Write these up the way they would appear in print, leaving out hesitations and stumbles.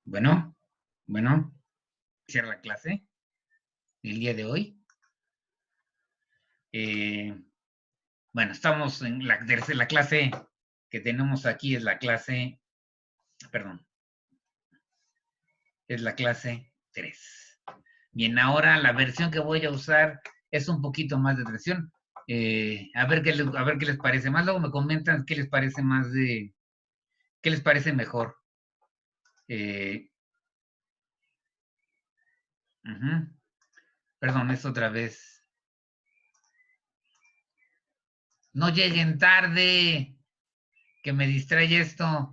Bueno, bueno, cierra la clase el día de hoy. Eh, bueno, estamos en la tercera clase que tenemos aquí, es la clase, perdón, es la clase 3. Bien, ahora la versión que voy a usar es un poquito más de atención. A ver qué les parece más. Luego me comentan qué les parece más qué les parece mejor. Eh, uh-huh. Perdón, es otra vez. No lleguen tarde, que me distrae esto.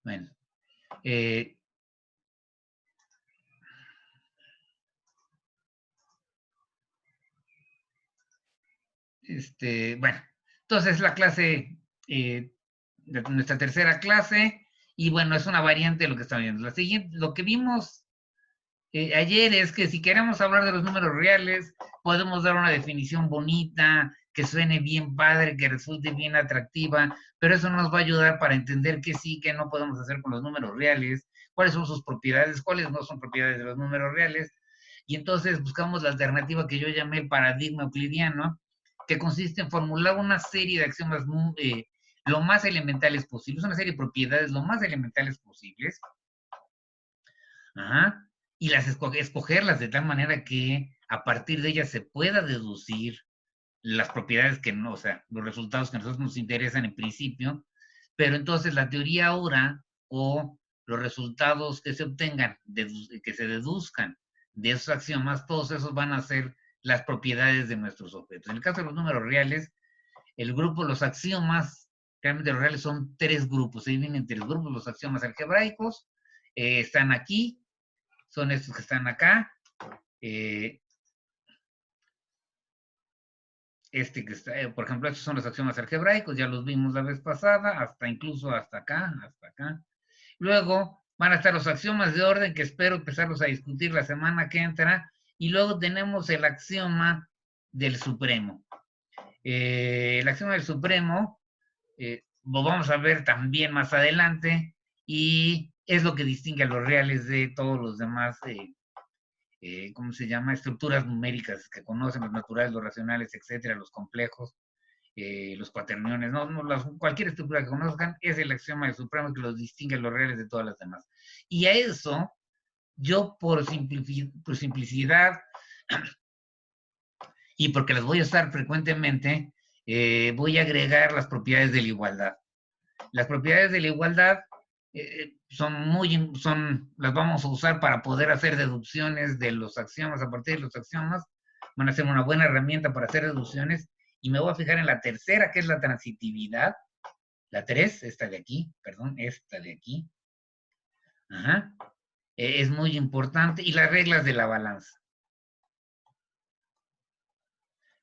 Bueno, eh, bueno, entonces la clase, nuestra tercera clase, y bueno, es una variante de lo que estamos viendo. La siguiente, lo que vimos ayer es que si queremos hablar de los números reales, podemos dar una definición bonita, que suene bien padre, que resulte bien atractiva, pero eso no nos va a ayudar para entender qué sí, qué no podemos hacer con los números reales, cuáles son sus propiedades, cuáles no son propiedades de los números reales. Y entonces buscamos la alternativa que yo llamé el paradigma euclidiano, que consiste en formular una serie de axiomas lo más elementales posibles, una serie de propiedades lo más elementales posibles, ajá, y escogerlas de tal manera que a partir de ellas se pueda deducir las propiedades que no, o sea, los resultados que a nosotros nos interesan en principio, pero entonces la teoría ahora o los resultados que se obtengan, que se deduzcan de esos axiomas, todos esos van a ser las propiedades de nuestros objetos. En el caso de los números reales, el grupo, los axiomas, realmente los reales son tres grupos, se dividen en tres grupos, los axiomas algebraicos, están aquí, son estos que están acá, eh, que está, por ejemplo, estos son los axiomas algebraicos, ya los vimos la vez pasada, hasta incluso hasta acá, hasta acá. Luego van a estar los axiomas de orden, que espero empezarlos a discutir la semana que entra, y luego tenemos el axioma del supremo. El axioma del supremo lo vamos a ver también más adelante, y es lo que distingue a los reales de todos los demás ¿cómo se llama? Estructuras numéricas que conocen, los naturales, los racionales, etcétera, los complejos, los cuaterniones, cualquier estructura que conozcan, es el axioma del supremo que los distingue los reales de todas las demás. Y a eso, yo por simplicidad y porque las voy a usar frecuentemente, voy a agregar las propiedades de la igualdad. Las propiedades de la igualdad las vamos a usar para poder hacer deducciones de los axiomas. A partir de los axiomas van a ser una buena herramienta para hacer deducciones, y me voy a fijar en la tercera, que es la transitividad. La 3, esta de aquí, perdón, esta de aquí. Ajá. Es muy importante. Y las reglas de la balanza.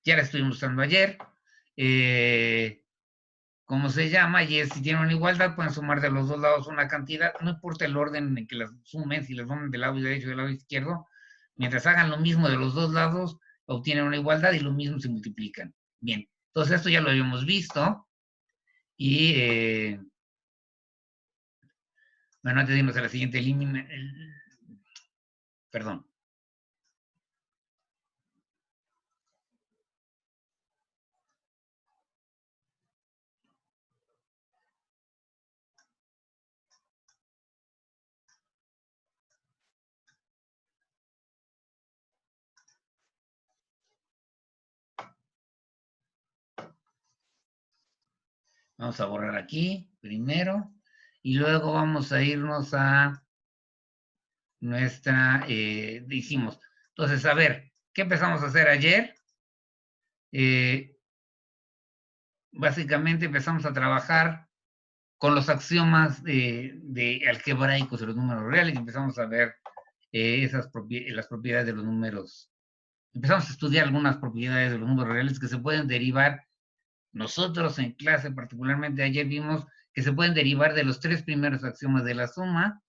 Ya la estuvimos usando ayer. ¿Cómo se llama? Y si tienen una igualdad, pueden sumar de los dos lados una cantidad, no importa el orden en que las sumen, si las suman del lado derecho y del lado izquierdo, mientras hagan lo mismo de los dos lados, obtienen una igualdad y lo mismo se multiplican. Bien, entonces esto ya lo habíamos visto, y bueno, antes de irnos a la siguiente perdón. Vamos a borrar aquí primero, y luego vamos a irnos a hicimos. Entonces, a ver, ¿qué empezamos a hacer ayer? Básicamente empezamos a trabajar con los axiomas algebraicos de los números reales, y empezamos a ver las propiedades de los números. Empezamos a estudiar algunas propiedades de los números reales que se pueden derivar. Nosotros en clase, particularmente ayer, vimos que se pueden derivar de los tres primeros axiomas de la suma,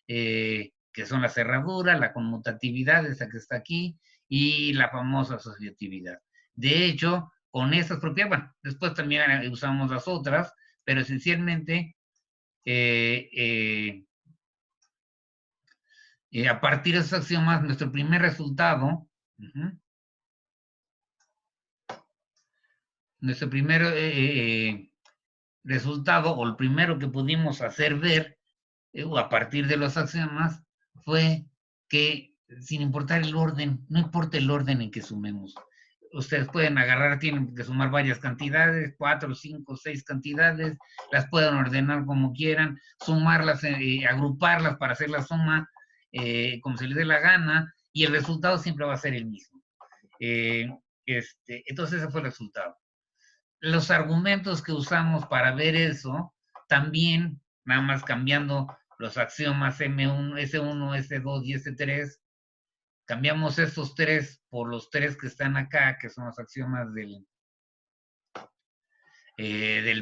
que son la cerradura, la conmutatividad, esa que está aquí, y la famosa asociatividad. De hecho, con estas propiedades, bueno, después también usamos las otras, pero esencialmente A partir de esos axiomas, nuestro primer resultado, nuestro primer resultado, o el primero que pudimos hacer ver, a partir de los axiomas, fue que sin importar el orden, no importa el orden en que sumemos, ustedes pueden agarrar, tienen que sumar varias cantidades, 4, 5, 6 cantidades, las pueden ordenar como quieran, sumarlas, agruparlas para hacer la suma como se les dé la gana, y el resultado siempre va a ser el mismo. Entonces ese fue el resultado. Los argumentos que usamos para ver eso, también, nada más cambiando los axiomas M1, S1, S2 y S3, cambiamos estos tres por los tres que están acá, que son los axiomas del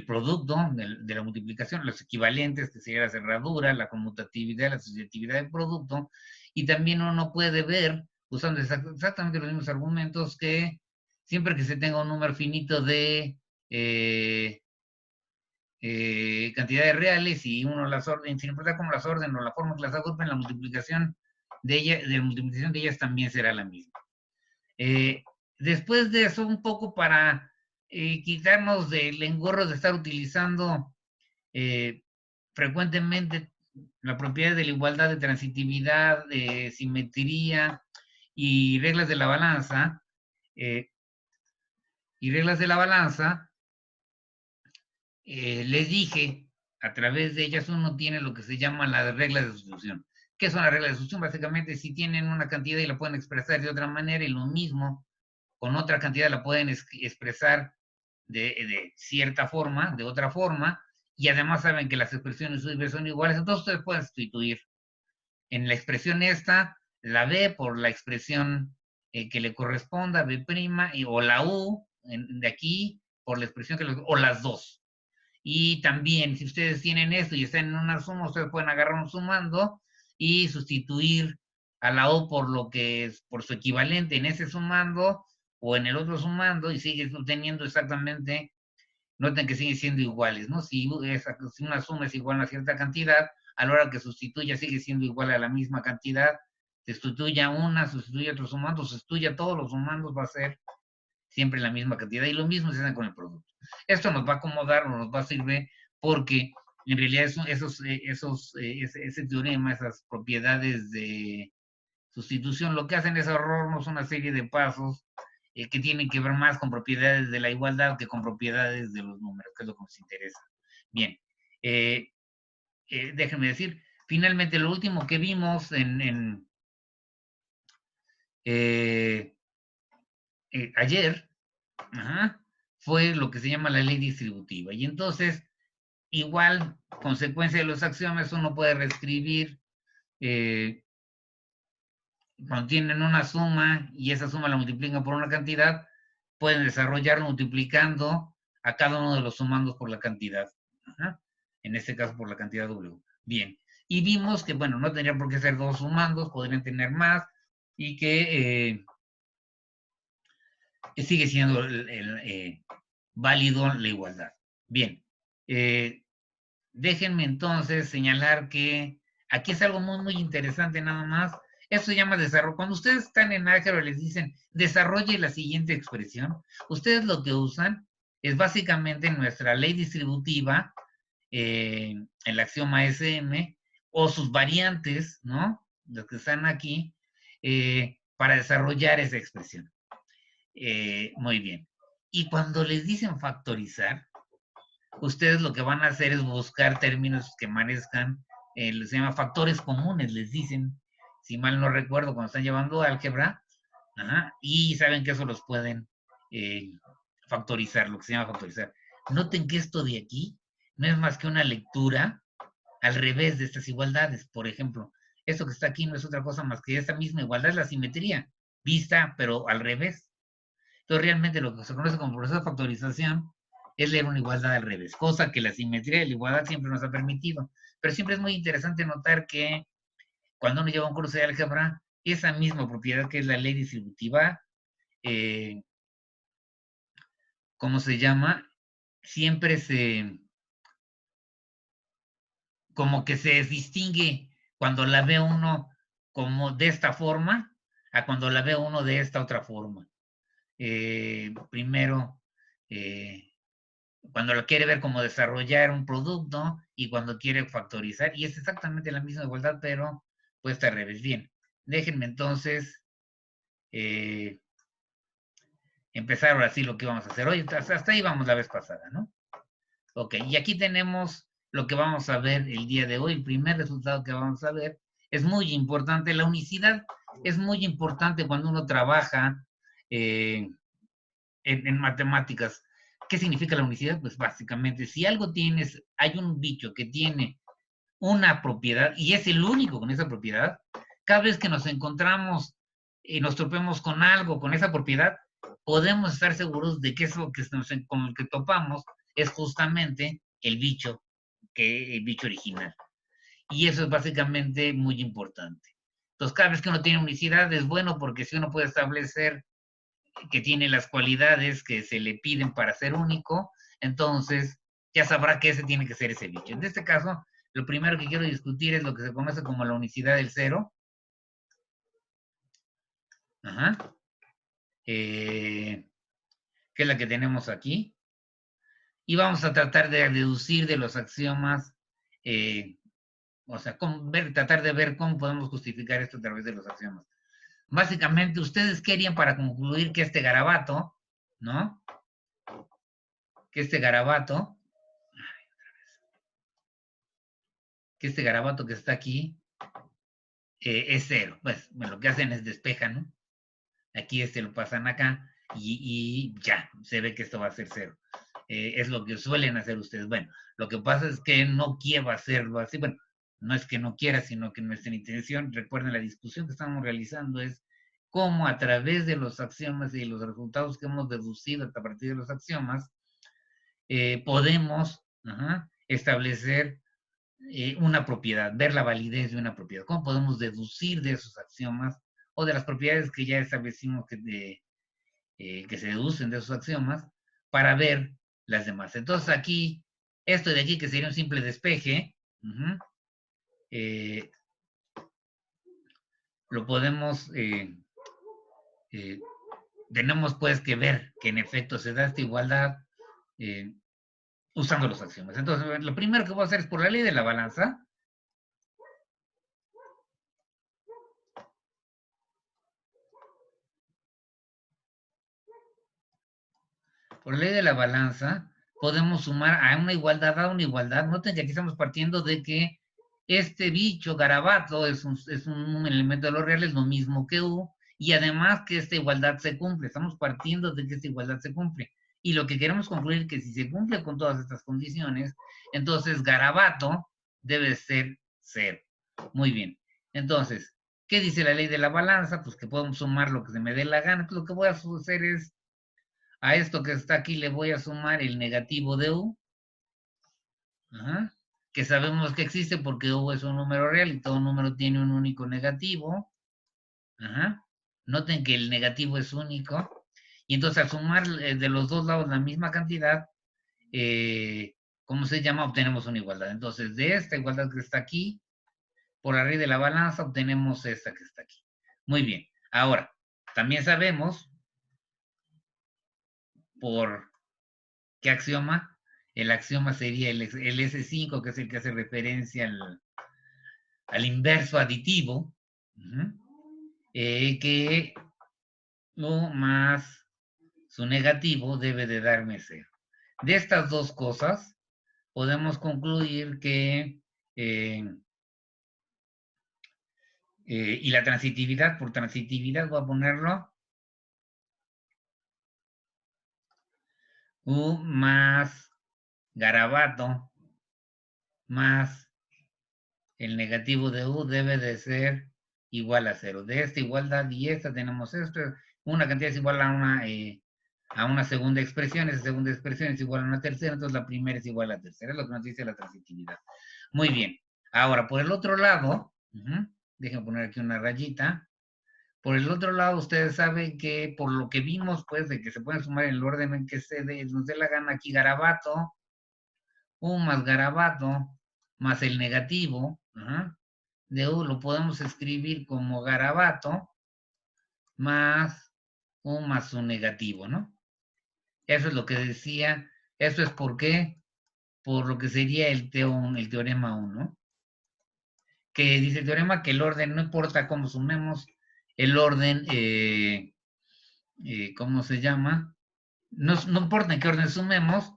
producto, de la multiplicación, los equivalentes, que sería la cerradura, la conmutatividad, la asociatividad del producto, y también uno puede ver, usando exactamente los mismos argumentos, que siempre que se tenga un número finito de cantidades reales y uno las orden, sin importar cómo las orden o la forma que las agrupen, la multiplicación de ellas también será la misma. Después de eso, un poco para quitarnos del engorro de estar utilizando frecuentemente la propiedad de la igualdad, de transitividad, de simetría y reglas de la balanza, les dije, a través de ellas uno tiene lo que se llama las reglas de sustitución. ¿Qué son las reglas de sustitución? Básicamente, si tienen una cantidad y la pueden expresar de otra manera, y lo mismo, con otra cantidad la pueden expresar de cierta forma, de otra forma, y además saben que las expresiones son iguales, entonces ustedes pueden sustituir en la expresión esta, la B por la expresión que le corresponda, B', o la U de aquí por la expresión que o las dos. Y también, si ustedes tienen esto y están en una suma, ustedes pueden agarrar un sumando y sustituir a la O por lo que es, por su equivalente en ese sumando o en el otro sumando, y sigue teniendo exactamente, noten que siguen siendo iguales, ¿no? Si una suma es igual a cierta cantidad, a la hora que sustituya sigue siendo igual a la misma cantidad, sustituya una, sustituya otro sumando, sustituya todos los sumandos, va a ser siempre la misma cantidad, y lo mismo se hace con el producto. Esto nos va a acomodar o nos va a servir porque en realidad ese teorema, esas propiedades de sustitución, lo que hacen es ahorrarnos una serie de pasos que tienen que ver más con propiedades de la igualdad que con propiedades de los números, que es lo que nos interesa. Bien, déjenme decir, finalmente lo último que vimos ayer, fue lo que se llama la ley distributiva. Y entonces, igual, consecuencia de los axiomas, uno puede reescribir cuando tienen una suma y esa suma la multiplican por una cantidad, pueden desarrollarlo multiplicando a cada uno de los sumandos por la cantidad. En este caso, por la cantidad W. Bien. Y vimos que, bueno, no tendrían por qué ser dos sumandos, podrían tener más, y que sigue siendo válido la igualdad. Bien, déjenme entonces señalar que aquí es algo muy, muy interesante nada más. Esto se llama desarrollo. Cuando ustedes están en álgebra les dicen desarrolle la siguiente expresión, ustedes lo que usan es básicamente nuestra ley distributiva, el axioma SM, o sus variantes, ¿no? Los que están aquí, para desarrollar esa expresión. Muy bien. Y cuando les dicen factorizar, ustedes lo que van a hacer es buscar términos que merezcan, se llama factores comunes, les dicen, si mal no recuerdo, cuando están llevando álgebra, y saben que eso los pueden factorizar, lo que se llama factorizar. Noten que esto de aquí no es más que una lectura al revés de estas igualdades. Por ejemplo, esto que está aquí no es otra cosa más que esta misma igualdad, es la simetría, vista, pero al revés. Entonces, realmente lo que se conoce como proceso de factorización es leer una igualdad al revés, cosa que la simetría de la igualdad siempre nos ha permitido. Pero siempre es muy interesante notar que cuando uno lleva un curso de álgebra, esa misma propiedad que es la ley distributiva, ¿cómo se llama? Siempre como que se distingue cuando la ve uno como de esta forma a cuando la ve uno de esta otra forma. Primero, cuando lo quiere ver como desarrollar un producto y cuando quiere factorizar, y es exactamente la misma igualdad, pero puesta al revés. Bien, déjenme entonces empezar ahora sí lo que vamos a hacer hoy. Hasta ahí vamos la vez pasada, ¿no? Ok, y aquí tenemos lo que vamos a ver el día de hoy. El primer resultado que vamos a ver es muy importante. La unicidad es muy importante cuando uno trabaja en matemáticas. ¿Qué significa la unicidad? Pues básicamente, si algo tienes, hay un bicho que tiene una propiedad y es el único con esa propiedad, cada vez que nos encontramos y nos topemos con algo, con esa propiedad, podemos estar seguros de que eso que con el que topamos es justamente el bicho original. Y eso es básicamente muy importante. Entonces, cada vez que uno tiene unicidad es bueno porque si uno puede establecer que tiene las cualidades que se le piden para ser único, entonces ya sabrá que ese tiene que ser ese bicho. En este caso, lo primero que quiero discutir es lo que se conoce como la unicidad del cero. Ajá. Que es la que tenemos aquí. Y vamos a tratar de deducir de los axiomas, o sea, tratar de ver cómo podemos justificar esto a través de los axiomas. Básicamente, ustedes querían para concluir que este garabato, ¿no? Que este garabato que está aquí es cero. Pues bueno, lo que hacen es despejan, ¿no? Aquí lo pasan acá y ya, se ve que esto va a ser cero. Es lo que suelen hacer ustedes. Bueno, lo que pasa es que no quiero hacerlo así. Bueno, no es que no quiera, sino que nuestra intención, recuerden, la discusión que estamos realizando es cómo a través de los axiomas y los resultados que hemos deducido a partir de los axiomas, podemos establecer una propiedad, ver la validez de una propiedad. ¿Cómo podemos deducir de esos axiomas o de las propiedades que ya establecimos que se deducen de esos axiomas para ver las demás? Entonces aquí, esto de aquí que sería un simple despeje, lo podemos, tenemos pues que ver que en efecto se da esta igualdad usando los axiomas. Entonces, lo primero que voy a hacer es por la ley de la balanza. Por ley de la balanza, podemos sumar a una igualdad. Noten que aquí estamos partiendo de que este bicho garabato es un elemento de los reales, lo mismo que U, y además que esta igualdad se cumple. Estamos partiendo de que esta igualdad se cumple. Y lo que queremos concluir es que si se cumple con todas estas condiciones, entonces garabato debe ser cero. Muy bien. Entonces, ¿qué dice la ley de la balanza? Pues que podemos sumar lo que se me dé la gana. Lo que voy a hacer es a esto que está aquí le voy a sumar el negativo de U, que sabemos que existe porque U es un número real y todo número tiene un único negativo. Noten que el negativo es único. Y entonces al sumar de los dos lados la misma cantidad, ¿cómo se llama? Obtenemos una igualdad. Entonces de esta igualdad que está aquí, por arriba de la balanza, obtenemos esta que está aquí. Muy bien. Ahora, también sabemos por ¿qué axioma? El axioma sería el S5, que es el que hace referencia al inverso aditivo, que U más su negativo debe de darme 0. De estas dos cosas, podemos concluir que, y la transitividad, por transitividad voy a ponerlo, U más garabato más el negativo de U debe de ser igual a 0. De esta igualdad y esta tenemos esto. Una cantidad es igual a una segunda expresión. Esa segunda expresión es igual a una tercera. Entonces la primera es igual a la tercera. Es lo que nos dice la transitividad. Muy bien. Ahora, por el otro lado, déjenme poner aquí una rayita. Por el otro lado, ustedes saben que por lo que vimos, pues, de que se pueden sumar en el orden en que nos dé la gana aquí garabato, U más garabato, más el negativo, de U lo podemos escribir como garabato más U más U negativo, ¿no? Eso es lo que decía. Eso es por qué, por lo que sería el teorema 1, que dice el teorema que el orden, no importa cómo sumemos, el orden, ¿cómo se llama? No, no importa en qué orden sumemos,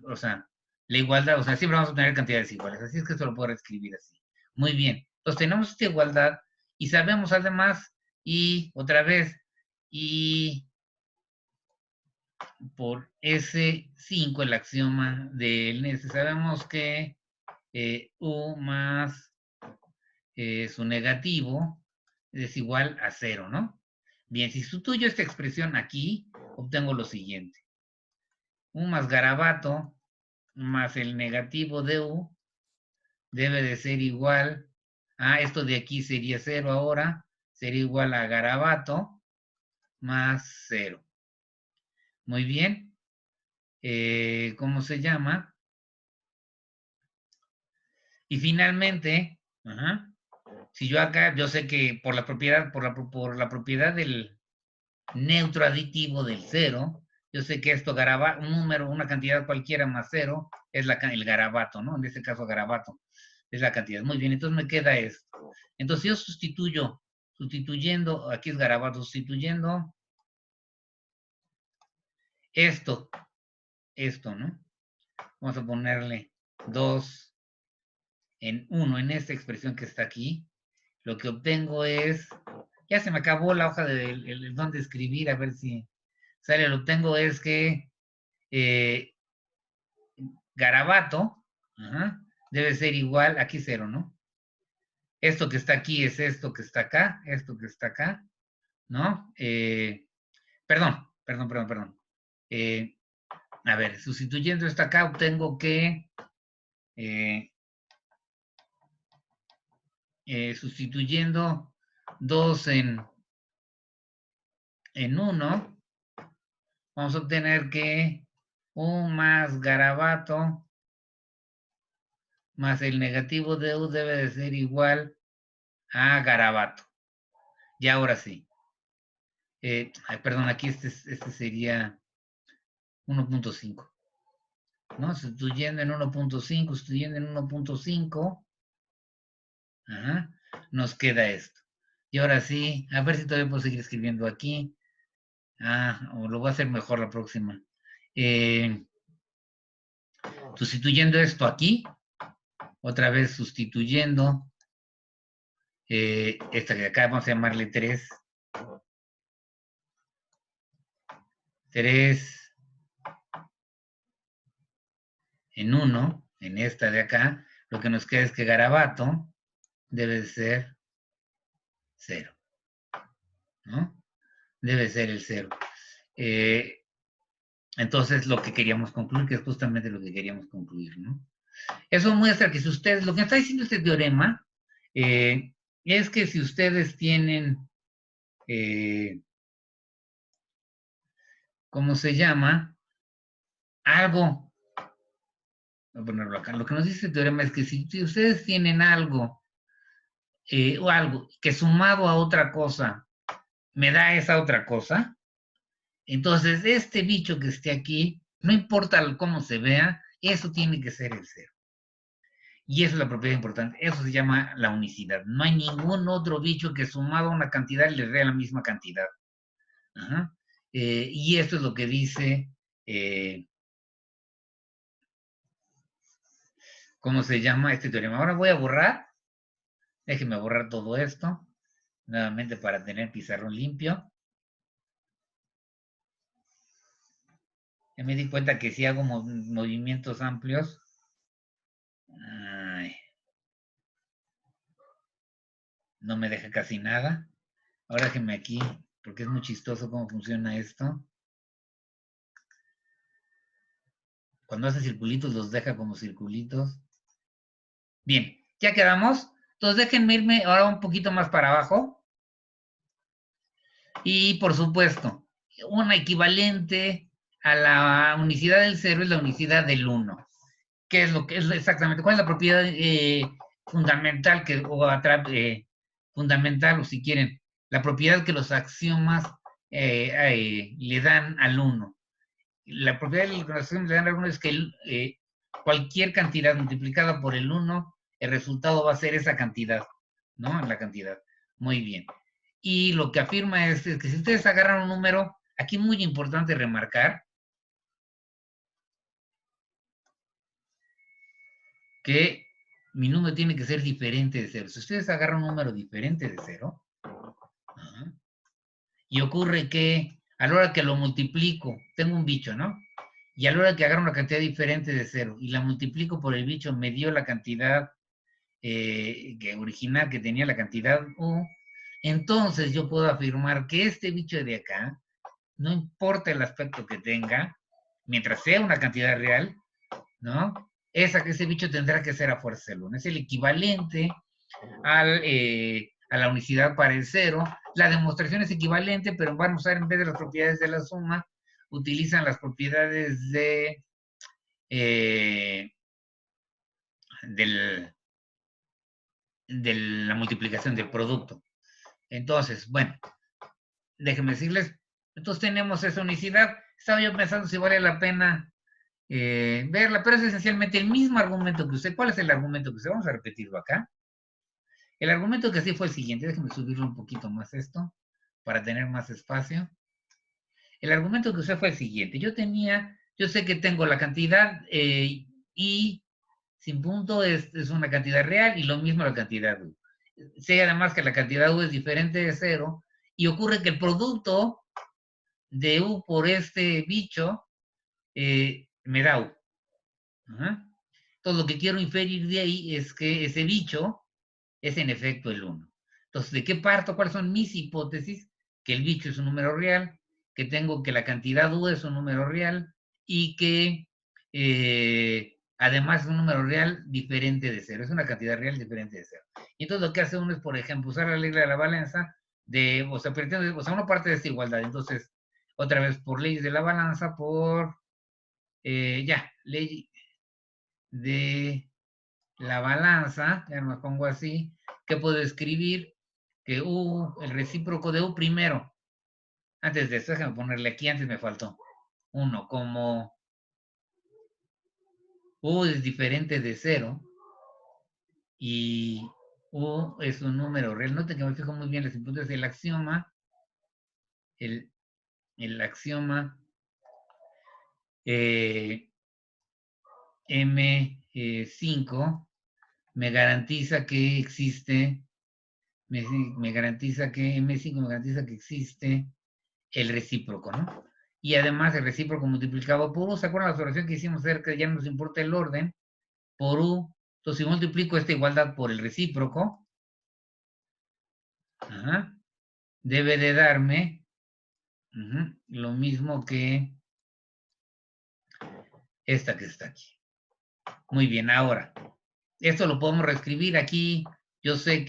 o sea, la igualdad, o sea, siempre vamos a tener cantidades iguales. Así es que esto lo puedo escribir así. Muy bien. Entonces tenemos esta igualdad y sabemos además, y otra vez, y por S5, el axioma del NS, sabemos que U más su negativo es igual a 0, ¿no? Bien, si sustituyo esta expresión aquí, obtengo lo siguiente. U más garabato más el negativo de U debe de ser igual a, esto de aquí sería 0 ahora, sería igual a garabato más 0. Muy bien. ¿Cómo se llama? Y finalmente, si yo acá, yo sé que por la propiedad, por la propiedad del neutro aditivo del 0, yo sé que esto un número, una cantidad cualquiera más 0, es el garabato, ¿no? En este caso garabato es la cantidad. Muy bien, entonces me queda esto. Entonces yo sustituyendo, aquí es garabato, sustituyendo esto, ¿no? Vamos a ponerle 2 en 1 en esta expresión que está aquí. Lo que obtengo es, ya se me acabó la hoja de donde escribir, a ver si sale, lo que obtengo es que garabato debe ser igual, aquí 0, ¿no? Esto que está aquí es esto que está acá, ¿no? Perdón. A ver, sustituyendo esto acá, obtengo que sustituyendo 2 en 1, vamos a obtener que U más garabato más el negativo de U debe de ser igual a garabato. Y ahora sí. Perdón, aquí este sería 1.5. ¿No? Sustituyendo en 1.5, sustituyendo en 1.5, nos queda esto. Y ahora sí, a ver si todavía puedo seguir escribiendo aquí. O lo voy a hacer mejor la próxima. Sustituyendo esto aquí, otra vez sustituyendo esta que acá vamos a llamarle 3. 3 en 1, en esta de acá, lo que nos queda es que garabato debe ser 0, ¿no? Debe ser el 0. Entonces, lo que queríamos concluir, que es justamente lo que queríamos concluir, ¿no? Eso muestra que si ustedes, lo que está diciendo este teorema, es que si ustedes tienen, ¿cómo se llama? Algo, voy a ponerlo acá, lo que nos dice este teorema es que si ustedes tienen algo, o algo que sumado a otra cosa, me da esa otra cosa, entonces este bicho que esté aquí, no importa cómo se vea, eso tiene que ser el 0. Y eso es la propiedad importante. Eso se llama la unicidad. No hay ningún otro bicho que sumado a una cantidad le dé la misma cantidad. Y esto es lo que dice, ¿cómo se llama este teorema? Ahora voy a borrar. Déjenme borrar todo esto. Nuevamente para tener pizarrón limpio. Ya me di cuenta que si hago movimientos amplios. No me deja casi nada. Ahora déjenme aquí, porque es muy chistoso cómo funciona esto. Cuando hace circulitos los deja como circulitos. Bien, ya quedamos. Entonces déjenme irme ahora un poquito más para abajo. Y por supuesto, una equivalente a la unicidad del 0 es la unicidad del 1. ¿Qué es lo que es exactamente? ¿Cuál es la propiedad fundamental fundamental, o si quieren, la propiedad que los axiomas le dan al 1. La propiedad que los axiomas le dan al 1 es que cualquier cantidad multiplicada por el 1, el resultado va a ser esa cantidad, ¿no? La cantidad. Muy bien. Y lo que afirma es que si ustedes agarran un número, aquí muy importante remarcar que mi número tiene que ser diferente de 0. Si ustedes agarran un número diferente de 0, y ocurre que a la hora que lo multiplico, tengo un bicho, ¿no? Y a la hora que agarro una cantidad diferente de 0 y la multiplico por el bicho, me dio la cantidad original que tenía la cantidad U, entonces yo puedo afirmar que este bicho de acá, no importa el aspecto que tenga, mientras sea una cantidad real, ¿no? Ese bicho tendrá que ser a fuerza el 1. Es el equivalente a la unicidad para el 0. La demostración es equivalente, pero vamos a usar en vez de las propiedades de la suma, utilizan las propiedades de la multiplicación del producto. Entonces, bueno, déjenme decirles, entonces tenemos esa unicidad. Estaba yo pensando si vale la pena verla, pero es esencialmente el mismo argumento que usted. ¿Cuál es el argumento que usted? Vamos a repetirlo acá. El argumento que sí fue el siguiente. Déjenme subirlo un poquito más esto para tener más espacio. El argumento que usé fue el siguiente. Yo sé que tengo la cantidad y sin punto es una cantidad real y lo mismo la cantidad U. Sé además que la cantidad U es diferente de 0 y ocurre que el producto de U por este bicho me da U. Entonces lo que quiero inferir de ahí es que ese bicho es en efecto el 1. Entonces, ¿de qué parto? ¿Cuáles son mis hipótesis? Que el bicho es un número real, que tengo que la cantidad U es un número real y que además es un número real diferente de 0. Es una cantidad real diferente de 0. Y entonces lo que hace uno es, por ejemplo, usar la ley de la balanza, o sea, uno parte de esta igualdad. Entonces, otra vez, por leyes de la balanza, ley de la balanza, ya me pongo así, que puedo escribir que U, el recíproco de U primero. Antes de esto, déjame ponerle aquí, antes me faltó 1, como U es diferente de 0 y U es un número real. Noten que me fijo muy bien las hipótesis del axioma. El axioma M5 me garantiza que existe, me garantiza que M5 me garantiza que existe el recíproco, ¿no? Y además el recíproco multiplicado por U, ¿se acuerdan la observación que hicimos acerca de ya no nos importa el orden? Por U, entonces si multiplico esta igualdad por el recíproco, debe de darme lo mismo que esta que está aquí. Muy bien, ahora, esto lo podemos reescribir aquí. Yo sé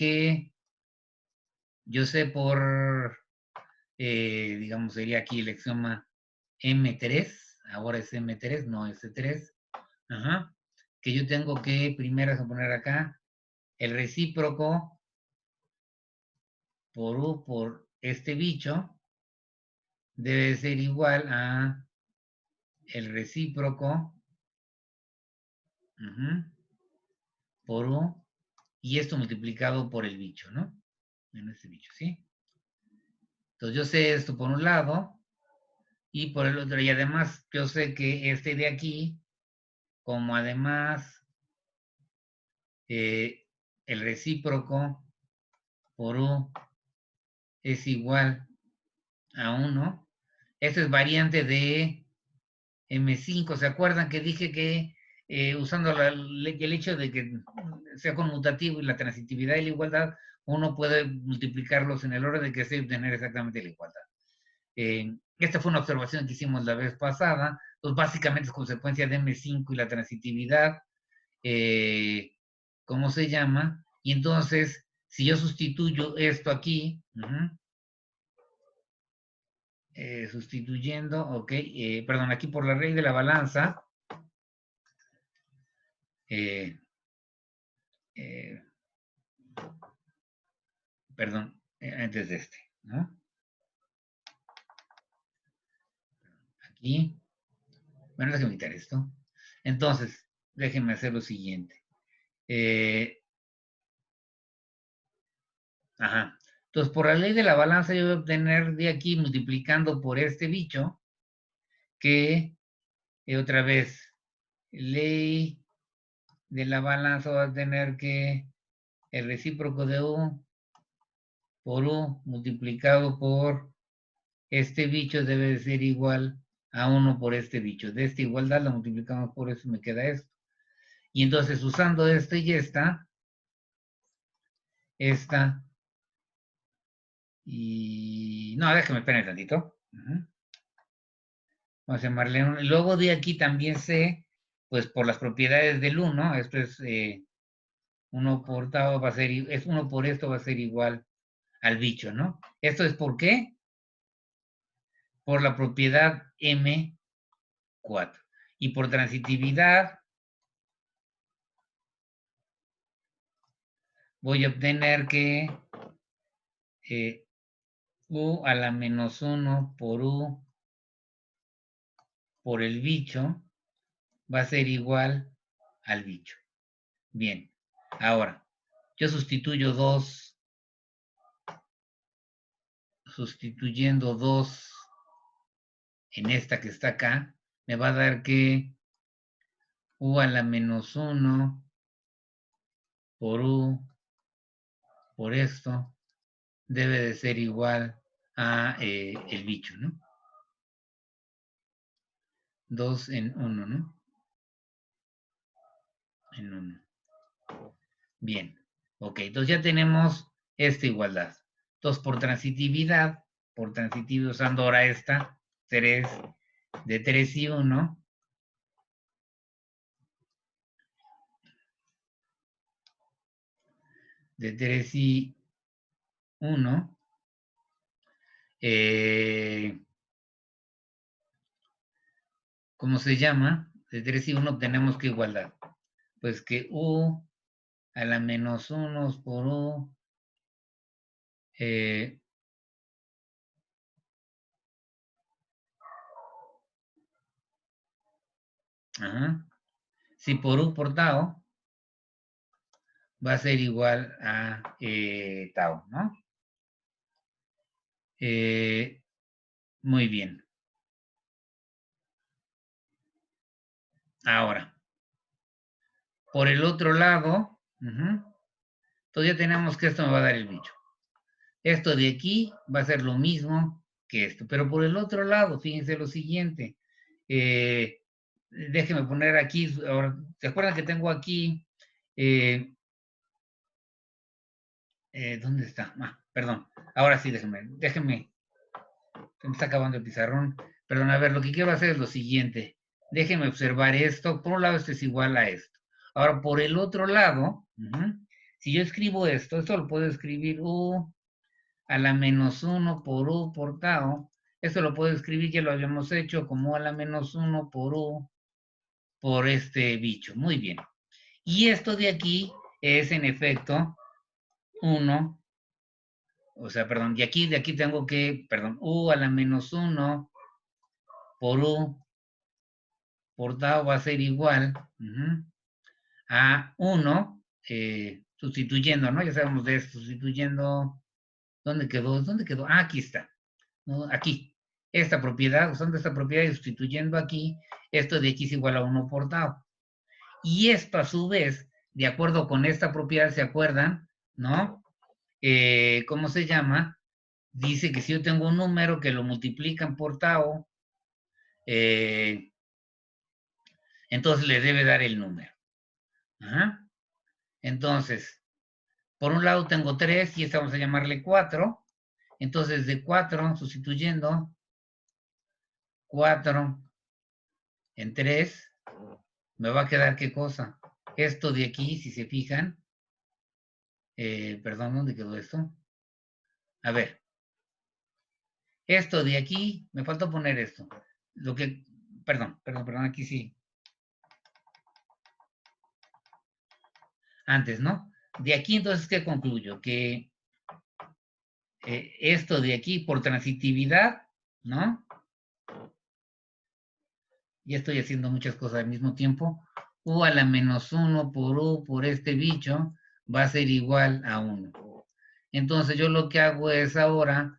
por, digamos, sería aquí el axioma M3, ahora es M3, no S3, que yo tengo que primero poner acá el recíproco por U por este bicho debe ser igual a el recíproco por U y esto multiplicado por el bicho, ¿no? En este bicho, ¿sí? Entonces yo sé esto por un lado y por el otro, y además yo sé que este de aquí, como además el recíproco por U es igual a 1, esto es variante de M5. ¿Se acuerdan que dije que usando el hecho de que sea conmutativo y la transitividad y la igualdad, uno puede multiplicarlos en el orden de que se obtener exactamente la igualdad? Esta fue una observación que hicimos la vez pasada. Pues básicamente es consecuencia de M5 y la transitividad. ¿Cómo se llama? Y entonces, si yo sustituyo esto aquí, sustituyendo, ok, perdón, aquí por la ley de la balanza, Perdón, antes de este, ¿no? Aquí. Bueno, déjenme quitar esto. Entonces, déjenme hacer lo siguiente. Ajá. Entonces, por la ley de la balanza, yo voy a obtener de aquí, multiplicando por este bicho, que otra vez, ley de la balanza va a tener que el recíproco de U por U multiplicado por este bicho debe de ser igual a 1 por este bicho. De esta igualdad la multiplicamos por eso y me queda esto. Y entonces usando esto y esta, y... No, déjame esperar un tantito. Vamos a llamarle 1. Luego de aquí también sé, pues por las propiedades del 1, esto es 1 por tau va a ser, es 1 por esto va a ser igual al bicho, ¿no? ¿Esto es por qué? Por la propiedad M4. Y por transitividad voy a obtener que U a la menos 1 por U por el bicho va a ser igual al bicho. Bien, ahora yo sustituyo 2, sustituyendo 2 en esta que está acá, me va a dar que U a la menos 1 por U por esto debe de ser igual a el bicho, ¿no? 2 en 1, ¿no? En 1. Bien. Ok, entonces ya tenemos esta igualdad. Entonces, por transitividad usando ahora esta, 3, de 3 y 1, de 3 y 1, ¿cómo se llama? De 3 y 1 tenemos que igualdad. Pues que U a la menos 1 por U ajá, si por U por tau va a ser igual a tau, ¿no? Muy bien. Ahora, por el otro lado, entonces ya tenemos que esto me va a dar el bicho. Esto de aquí va a ser lo mismo que esto, pero por el otro lado, fíjense lo siguiente. Déjenme poner aquí, ahora, ¿se acuerdan que tengo aquí? ¿Dónde está? Perdón. Ahora sí, déjenme. Se me está acabando el pizarrón. Perdón, a ver, lo que quiero hacer es lo siguiente. Déjenme observar esto. Por un lado, esto es igual a esto. Ahora, por el otro lado, si yo escribo esto lo puedo escribir U a la menos 1 por U por tau. Esto lo puedo escribir, ya lo habíamos hecho, como a la menos 1 por U por este bicho. Muy bien. Y esto de aquí es, en efecto, 1, o sea, perdón, de aquí tengo que, perdón, U a la menos 1 por U por tau va a ser igual a 1, sustituyendo, ¿no? Ya sabemos de esto, sustituyendo, ¿dónde quedó? ¿Dónde quedó? Ah, aquí está, ¿no? Aquí, esta propiedad, usando esta propiedad y sustituyendo aquí, esto de aquí es igual a 1 por tau. Y esto, a su vez, de acuerdo con esta propiedad, ¿se acuerdan? ¿No? ¿Cómo se llama? Dice que si yo tengo un número que lo multiplican por tau, entonces le debe dar el número. Ajá. Entonces, por un lado tengo 3 y esta vamos a llamarle 4. Entonces, de 4, sustituyendo 4 en 3, me va a quedar ¿qué cosa? Esto de aquí, si se fijan, perdón, ¿dónde quedó esto? A ver, esto de aquí, me faltó poner esto. Lo que, perdón, aquí sí. Antes, ¿no? De aquí, entonces, ¿qué concluyo? Que esto de aquí, por transitividad, ¿no? Ya estoy haciendo muchas cosas al mismo tiempo. U a la menos 1 por U por este bicho va a ser igual a 1. Entonces yo lo que hago es ahora,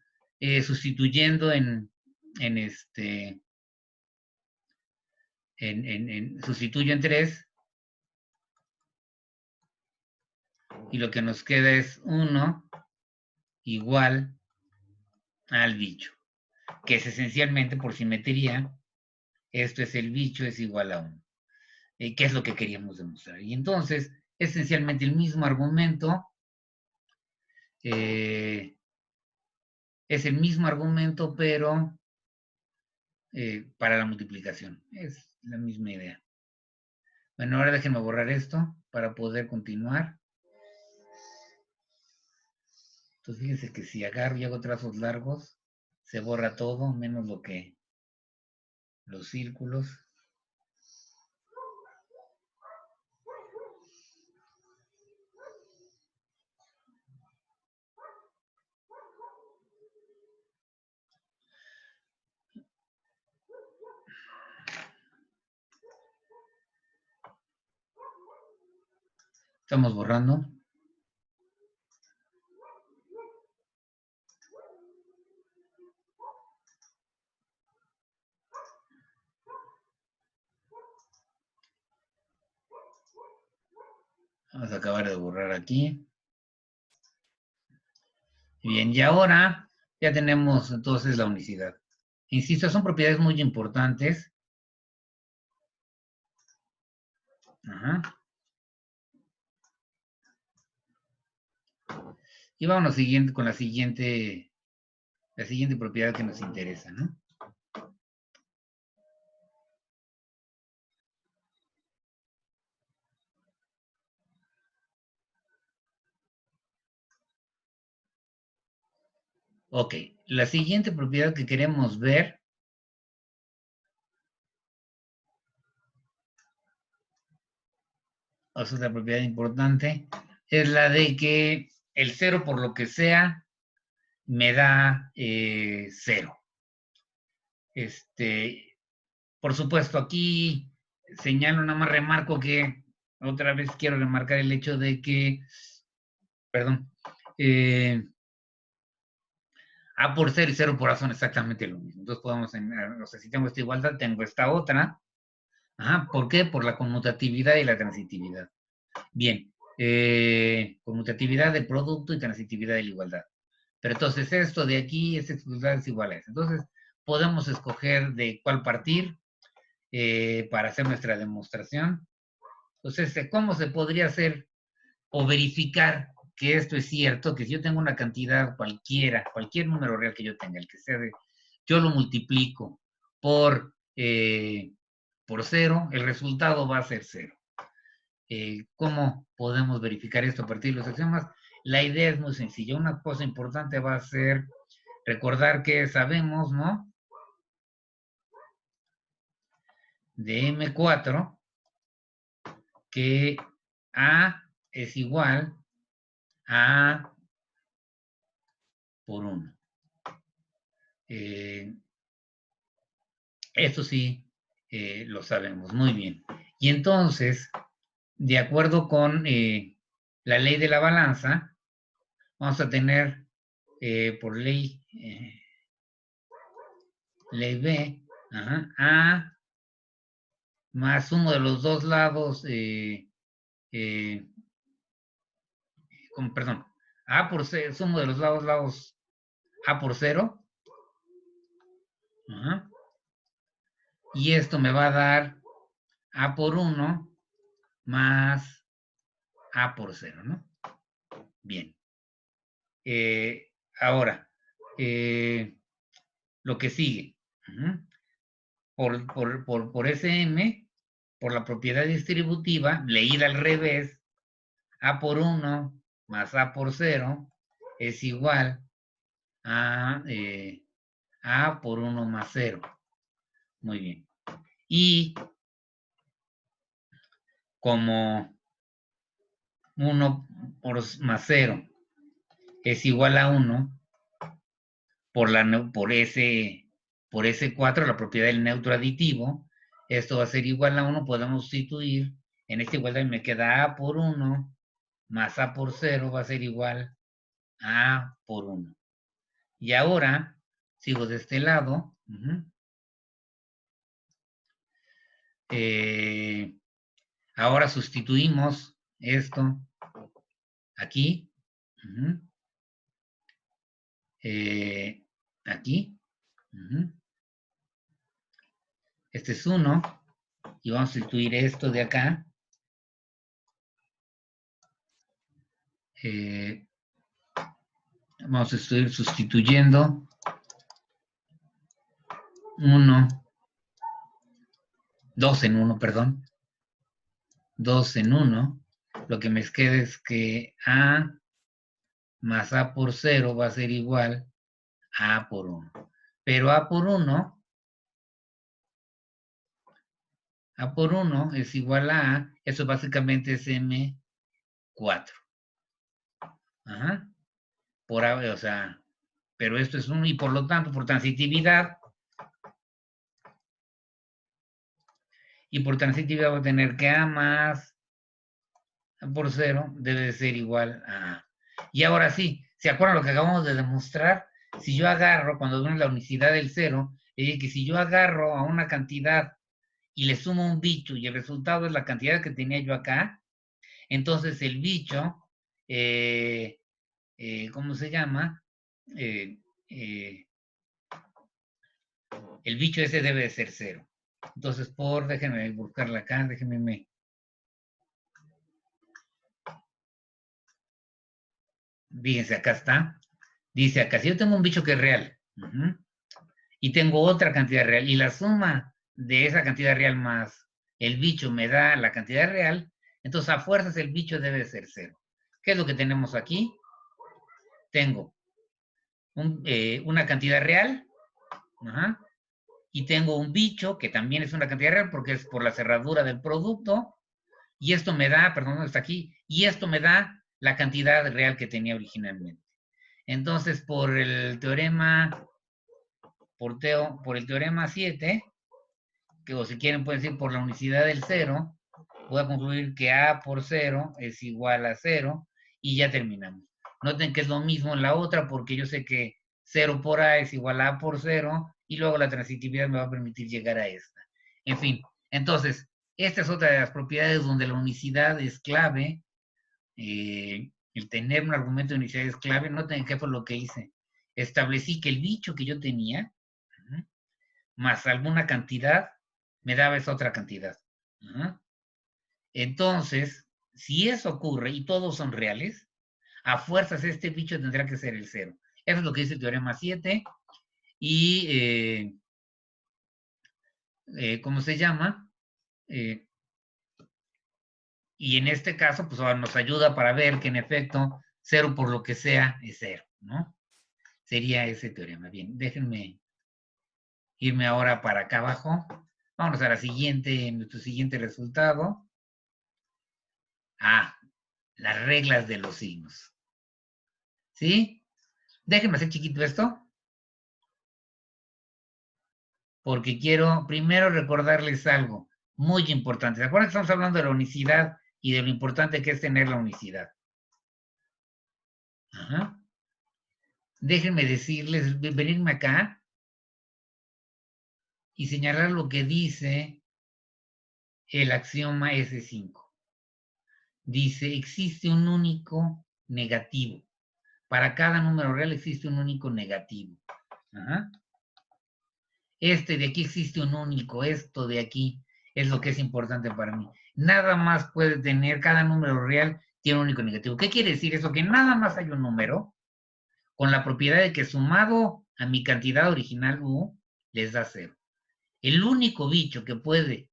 sustituyendo sustituyo en 3, y lo que nos queda es 1 igual al bicho, que es esencialmente por simetría, esto es el bicho es igual a 1, que es lo que queríamos demostrar. Y entonces, esencialmente el mismo argumento, es el mismo argumento, pero para la multiplicación. Es la misma idea. Bueno, ahora déjenme borrar esto para poder continuar. Entonces, fíjense que si agarro y hago trazos largos, se borra todo, menos los círculos. Estamos borrando. Vamos a acabar de borrar aquí. Bien, y ahora ya tenemos entonces la unicidad. Insisto, son propiedades muy importantes. Ajá. Y vamos con la siguiente propiedad que nos interesa, ¿no? Ok, la siguiente propiedad que queremos ver es otra propiedad importante, es la de que el 0 por lo que sea me da 0. Por supuesto, aquí señalo, nada más remarco que otra vez quiero remarcar el hecho de que, perdón, A por 0 y 0 por A son exactamente lo mismo. Entonces podemos, o sea, si tengo esta igualdad, tengo esta otra. Ajá, ¿por qué? Por la conmutatividad y la transitividad. Bien, conmutatividad del producto y transitividad de la igualdad. Pero entonces esto de aquí, esta explosividad es igual a eso. Entonces podemos escoger de cuál partir para hacer nuestra demostración. Entonces, ¿cómo se podría hacer o verificar que esto es cierto? Que si yo tengo una cantidad cualquiera, cualquier número real que yo tenga, el que sea yo lo multiplico por 0, el resultado va a ser 0. ¿Cómo podemos verificar esto a partir de los axiomas? La idea es muy sencilla. Una cosa importante va a ser recordar que sabemos, ¿no? De M4 que A es igual a A por 1. Esto sí lo sabemos muy bien. Y entonces, de acuerdo con la ley de la balanza, vamos a tener por ley B, A más sumo de los dos lados, perdón, A por 0, sumo de los lados A por 0, y esto me va a dar A por 1 más A por 0, ¿no? Bien. Ahora, lo que sigue. Por SM, por la propiedad distributiva, leída al revés, A por 1 más A por 0 es igual a A por 1 más 0. Muy bien. Y como 1 más 0 es igual a 1 por ese 4, la propiedad del neutro aditivo. Esto va a ser igual a 1, podemos sustituir. En esta igualdad me queda A por 1 más A por 0 va a ser igual a A por 1. Y ahora, sigo de este lado. Ahora sustituimos esto aquí. Aquí. Este es 1. Y vamos a sustituir esto de acá. Vamos a estar sustituyendo 1, 2 en 1, perdón. 2 en 1. Lo que me queda es que A más A por 0 va a ser igual a A por 1. Pero A por 1 es igual a A. Eso básicamente es M4. Ajá. Por A, o sea, pero esto es 1 y por lo tanto, por transitividad, va a tener que A más A por 0 debe de ser igual a A. Y ahora sí, ¿se acuerdan lo que acabamos de demostrar? Si yo agarro, cuando vemos la unicidad del 0, es que si yo agarro a una cantidad y le sumo un bicho y el resultado es la cantidad que tenía yo acá, entonces el bicho, ¿cómo se llama? El bicho ese debe de ser 0. Entonces, déjenme buscarla acá, déjenme. Fíjense, acá está. Dice acá, si yo tengo un bicho que es real, y tengo otra cantidad real, y la suma de esa cantidad real más el bicho me da la cantidad real, entonces a fuerzas el bicho debe ser 0. ¿Qué es lo que tenemos aquí? Tengo una cantidad real, y tengo un bicho que también es una cantidad real porque es por la cerradura del producto, y esto me da, perdón, está aquí, y esto me da la cantidad real que tenía originalmente. Entonces, por el teorema 7, que o si quieren pueden decir por la unicidad del 0, voy a concluir que A por 0 es igual a 0 y ya terminamos. Noten que es lo mismo en la otra porque yo sé que 0 por A es igual a A por 0 y luego la transitividad me va a permitir llegar a esta. En fin, entonces, esta es otra de las propiedades donde la unicidad es clave. El tener un argumento de unicidad es clave. Noten qué fue lo que hice. Establecí que el bicho que yo tenía, más alguna cantidad, me daba esa otra cantidad. Entonces, si eso ocurre y todos son reales, a fuerzas este bicho tendrá que ser el 0. Eso es lo que dice el teorema 7. Y, ¿cómo se llama? Y en este caso, pues nos ayuda para ver que en efecto 0 por lo que sea es 0, ¿no? Sería ese teorema. Bien, déjenme irme ahora para acá abajo. Vamos a nuestro siguiente resultado. Las reglas de los signos. ¿Sí? Déjenme hacer chiquito esto. Porque quiero primero recordarles algo muy importante. ¿Se acuerdan que estamos hablando de la unicidad y de lo importante que es tener la unicidad? Déjenme decirles, venirme acá y señalar lo que dice el axioma S5. Dice, existe un único negativo. Para cada número real existe un único negativo. Este de aquí existe un único, esto de aquí es lo que es importante para mí. Nada más puede tener, cada número real tiene un único negativo. ¿Qué quiere decir eso? Que nada más hay un número con la propiedad de que sumado a mi cantidad original U les da 0. El único bicho que puede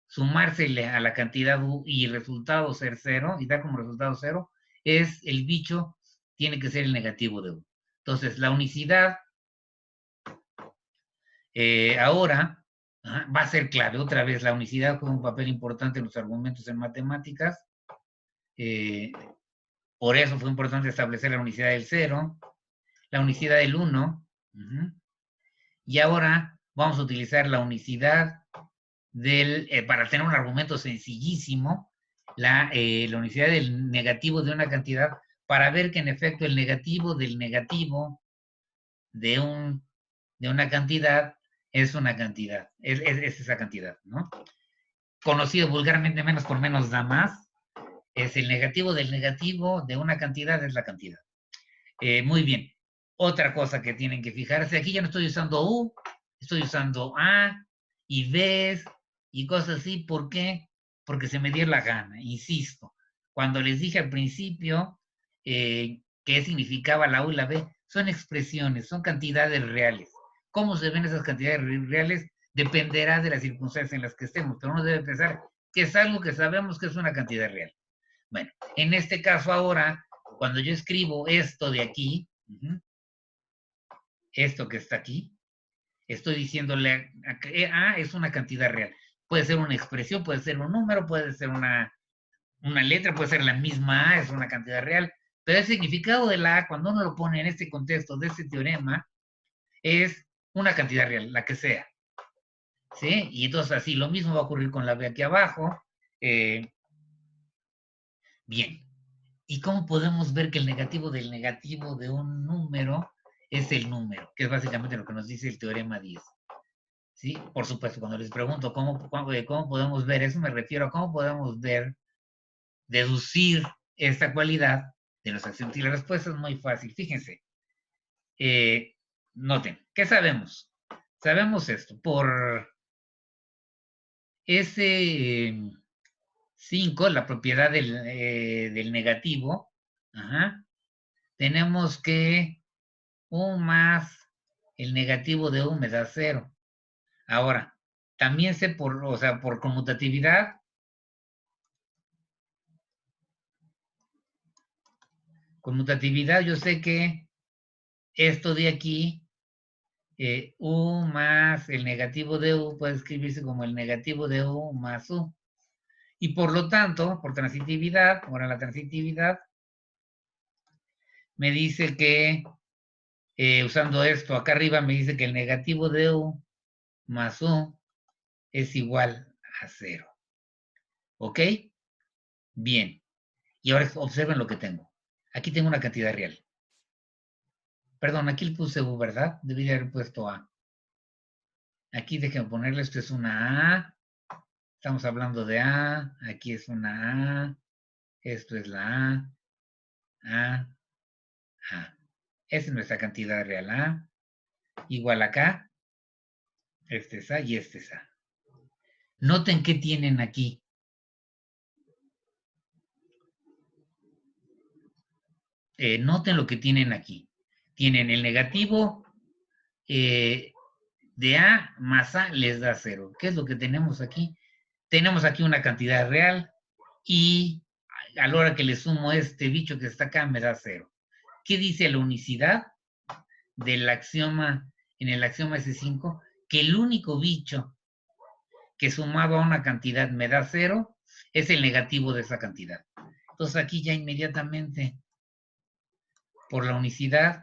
sumársele a la cantidad U y el resultado ser 0 y dar como resultado 0 es el bicho, tiene que ser el negativo de U. Entonces, la unicidad ahora va a ser clave. Otra vez, la unicidad juega un papel importante en los argumentos en matemáticas. Por eso fue importante establecer la unicidad del 0, la unicidad del 1, y ahora vamos a utilizar la unicidad para tener un argumento sencillísimo, la unicidad del negativo de una cantidad, para ver que en efecto el negativo del negativo de una cantidad es una cantidad, es esa cantidad, ¿no? Conocido vulgarmente menos por menos da más, es el negativo del negativo de una cantidad es la cantidad. Muy bien. Otra cosa que tienen que fijarse, aquí ya no estoy usando U, estoy usando A y B y cosas así. ¿Por qué? Porque se me dio la gana, insisto. Cuando les dije al principio qué significaba la U y la B, son expresiones, son cantidades reales. ¿Cómo se ven esas cantidades reales? Dependerá de las circunstancias en las que estemos, pero uno debe pensar que es algo que sabemos que es una cantidad real. Bueno, en este caso ahora, cuando yo escribo esto de aquí, esto que está aquí, estoy diciéndole A es una cantidad real. Puede ser una expresión, puede ser un número, puede ser una letra, puede ser la misma A, es una cantidad real. Pero el significado de la A, cuando uno lo pone en este contexto de este teorema, es una cantidad real, la que sea. ¿Sí? Y entonces así, lo mismo va a ocurrir con la B aquí abajo. Bien. ¿Y cómo podemos ver que el negativo del negativo de un número es el número? Que es básicamente lo que nos dice el teorema 10. ¿Sí? Por supuesto, cuando les pregunto cómo podemos ver eso, me refiero a cómo podemos ver, deducir esta cualidad de los acciones. Y la respuesta es muy fácil. Fíjense. Noten, ¿qué sabemos? Sabemos esto. Por ese 5, la propiedad del negativo, tenemos que U más el negativo de U me da 0. Ahora, también sé por conmutatividad, yo sé que esto de aquí, U más el negativo de U puede escribirse como el negativo de U más U. Y por lo tanto, por transitividad, ahora la transitividad, me dice que, usando esto acá arriba, me dice que el negativo de U más U es igual a 0. ¿Ok? Bien. Y ahora observen lo que tengo. Aquí tengo una cantidad real. Perdón, aquí le puse U, ¿verdad? Debí haber puesto A. Aquí déjenme ponerle, esto es una A. Estamos hablando de A. Aquí es una A. Esto es la A. A. A. Esa es nuestra cantidad real A. Igual acá. Este es A y este es A. Noten qué tienen aquí. Noten lo que tienen aquí. Tienen el negativo de A más A les da 0. ¿Qué es lo que tenemos aquí? Tenemos aquí una cantidad real y a la hora que le sumo este bicho que está acá me da 0. ¿Qué dice la unicidad del axioma, en el axioma S5? Que el único bicho que sumado a una cantidad me da 0 es el negativo de esa cantidad. Entonces aquí ya inmediatamente, por la unicidad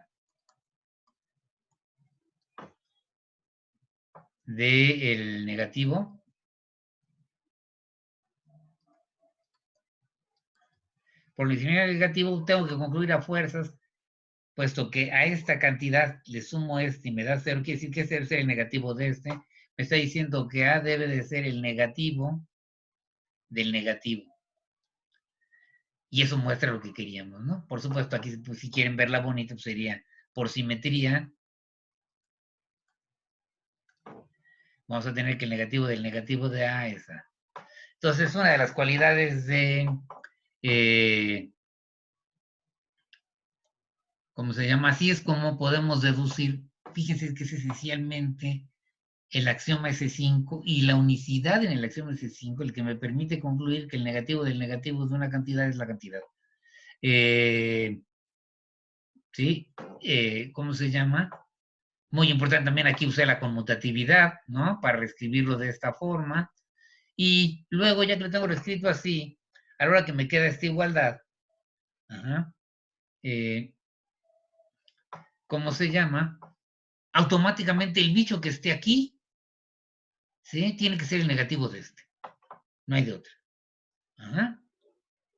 del negativo, por la unicidad del negativo tengo que concluir a fuerzas, puesto que a esta cantidad le sumo este y me da 0, quiere decir que este debe ser el negativo de este. Me está diciendo que A debe de ser el negativo del negativo. Y eso muestra lo que queríamos, ¿no? Por supuesto, aquí pues, si quieren verla bonita, pues sería por simetría. Vamos a tener que el negativo del negativo de A es A. Entonces, una de las cualidades de, ¿cómo se llama? Así es como podemos deducir, fíjense que es esencialmente el axioma S5 y la unicidad en el axioma S5 el que me permite concluir que el negativo del negativo de una cantidad es la cantidad. ¿Sí? ¿Cómo se llama? Muy importante también aquí usé la conmutatividad, ¿no? Para reescribirlo de esta forma. Y luego, ya que lo tengo reescrito así, a la hora que me queda esta igualdad, ¿cómo se llama? Automáticamente el bicho que esté aquí, ¿sí? Tiene que ser el negativo de este. No hay de otra.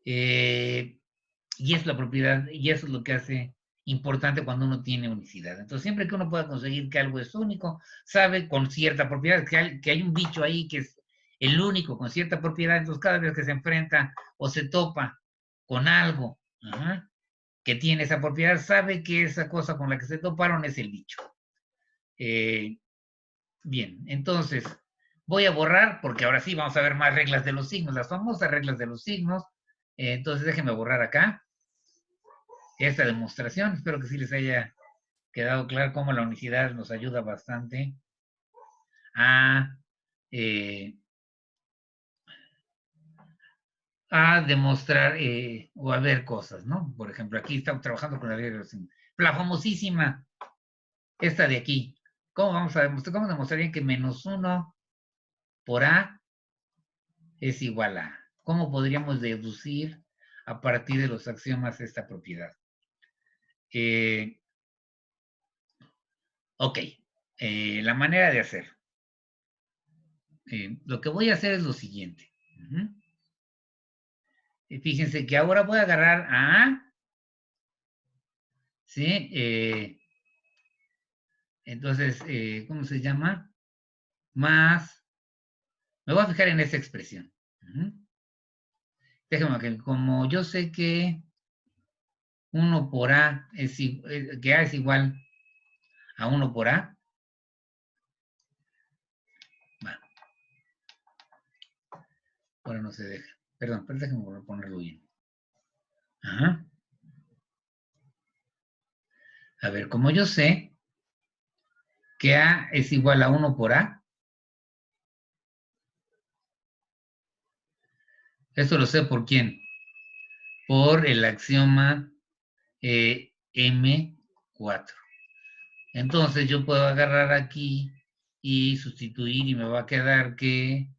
Y es la propiedad, y eso es lo que hace importante cuando uno tiene unicidad. Entonces, siempre que uno pueda conseguir que algo es único, sabe con cierta propiedad que hay un bicho ahí que es el único con cierta propiedad, entonces cada vez que se enfrenta o se topa con algo que tiene esa propiedad, sabe que esa cosa con la que se toparon es el bicho. Bien, entonces voy a borrar, porque ahora sí vamos a ver más reglas de los signos, las famosas reglas de los signos. Entonces déjenme borrar acá esta demostración. Espero que sí les haya quedado claro cómo la unicidad nos ayuda bastante a, a demostrar o a ver cosas, ¿no? Por ejemplo, aquí estamos trabajando con la regla de los signos. La famosísima, esta de aquí. ¿Cómo vamos a demostrar? ¿Cómo demostrarían que menos 1 por A es igual a? ¿Cómo podríamos deducir a partir de los axiomas esta propiedad? Ok, la manera de hacer. Lo que voy a hacer es lo siguiente. Fíjense que ahora voy a agarrar a A, ¿sí? Entonces, ¿cómo se llama? Más, me voy a fijar en esa expresión. Déjenme que como yo sé que 1 por A que A es igual a 1 por A, bueno, ahora no se deja. Perdón, pero déjenme ponerlo bien. A ver, como yo sé que A es igual a 1 por A, esto lo sé por quién. Por el axioma M4. Entonces yo puedo agarrar aquí y sustituir y me va a quedar que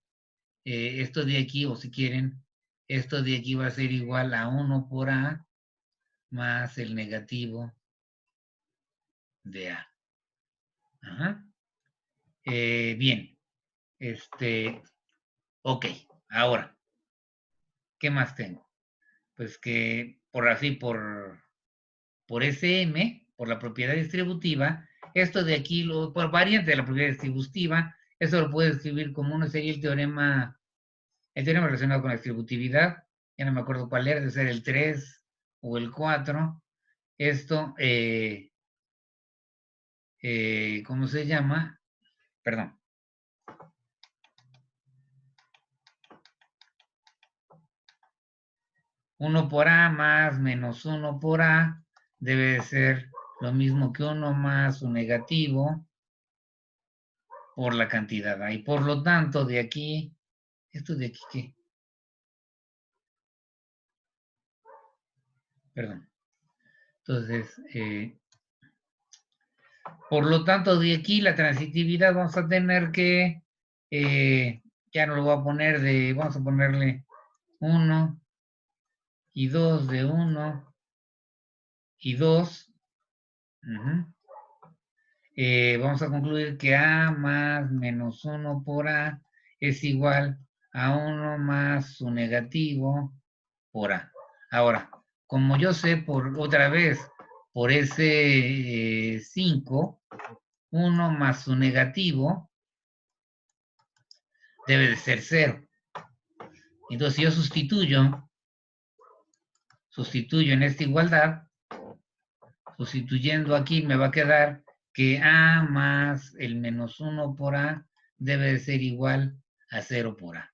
esto de aquí, o si quieren, esto de aquí va a ser igual a 1 por A más el negativo de A. Bien. Ok. Ahora, ¿qué más tengo? Pues que por SM, por la propiedad distributiva, esto de aquí, por variante de la propiedad distributiva, eso lo puedo escribir como uno sería el teorema relacionado con la distributividad, ya no me acuerdo cuál era, debe ser el 3 o el 4. Esto, ¿cómo se llama? Perdón. Uno por A más menos 1 por A debe de ser lo mismo que 1 más su negativo por la cantidad A. Y por lo tanto, de aquí, ¿esto de aquí qué? Perdón. Entonces, por lo tanto, de aquí la transitividad vamos a tener que, ya no lo voy a poner vamos a ponerle 1 y 2 de 1 y 2. Vamos a concluir que A más menos 1 por A es igual a 1 más su negativo por A. Ahora, como yo sé otra vez, por ese 5, 1 más su negativo debe de ser 0. Entonces, si yo sustituyo en esta igualdad, sustituyendo aquí me va a quedar que A más el menos 1 por A debe de ser igual a 0 por A.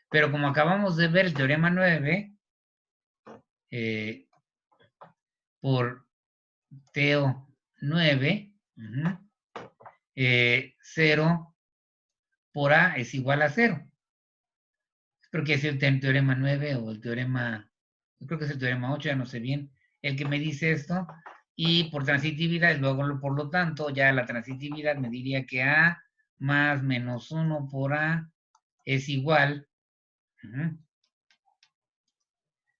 Pero como acabamos de ver el teorema 9, por Teo 9, 0 por A es igual a 0. Creo que es el teorema 9 o el teorema, creo que es el teorema 8, ya no sé bien, el que me dice esto. Y por transitividad, luego por lo tanto, ya la transitividad me diría que A más menos 1 por A es igual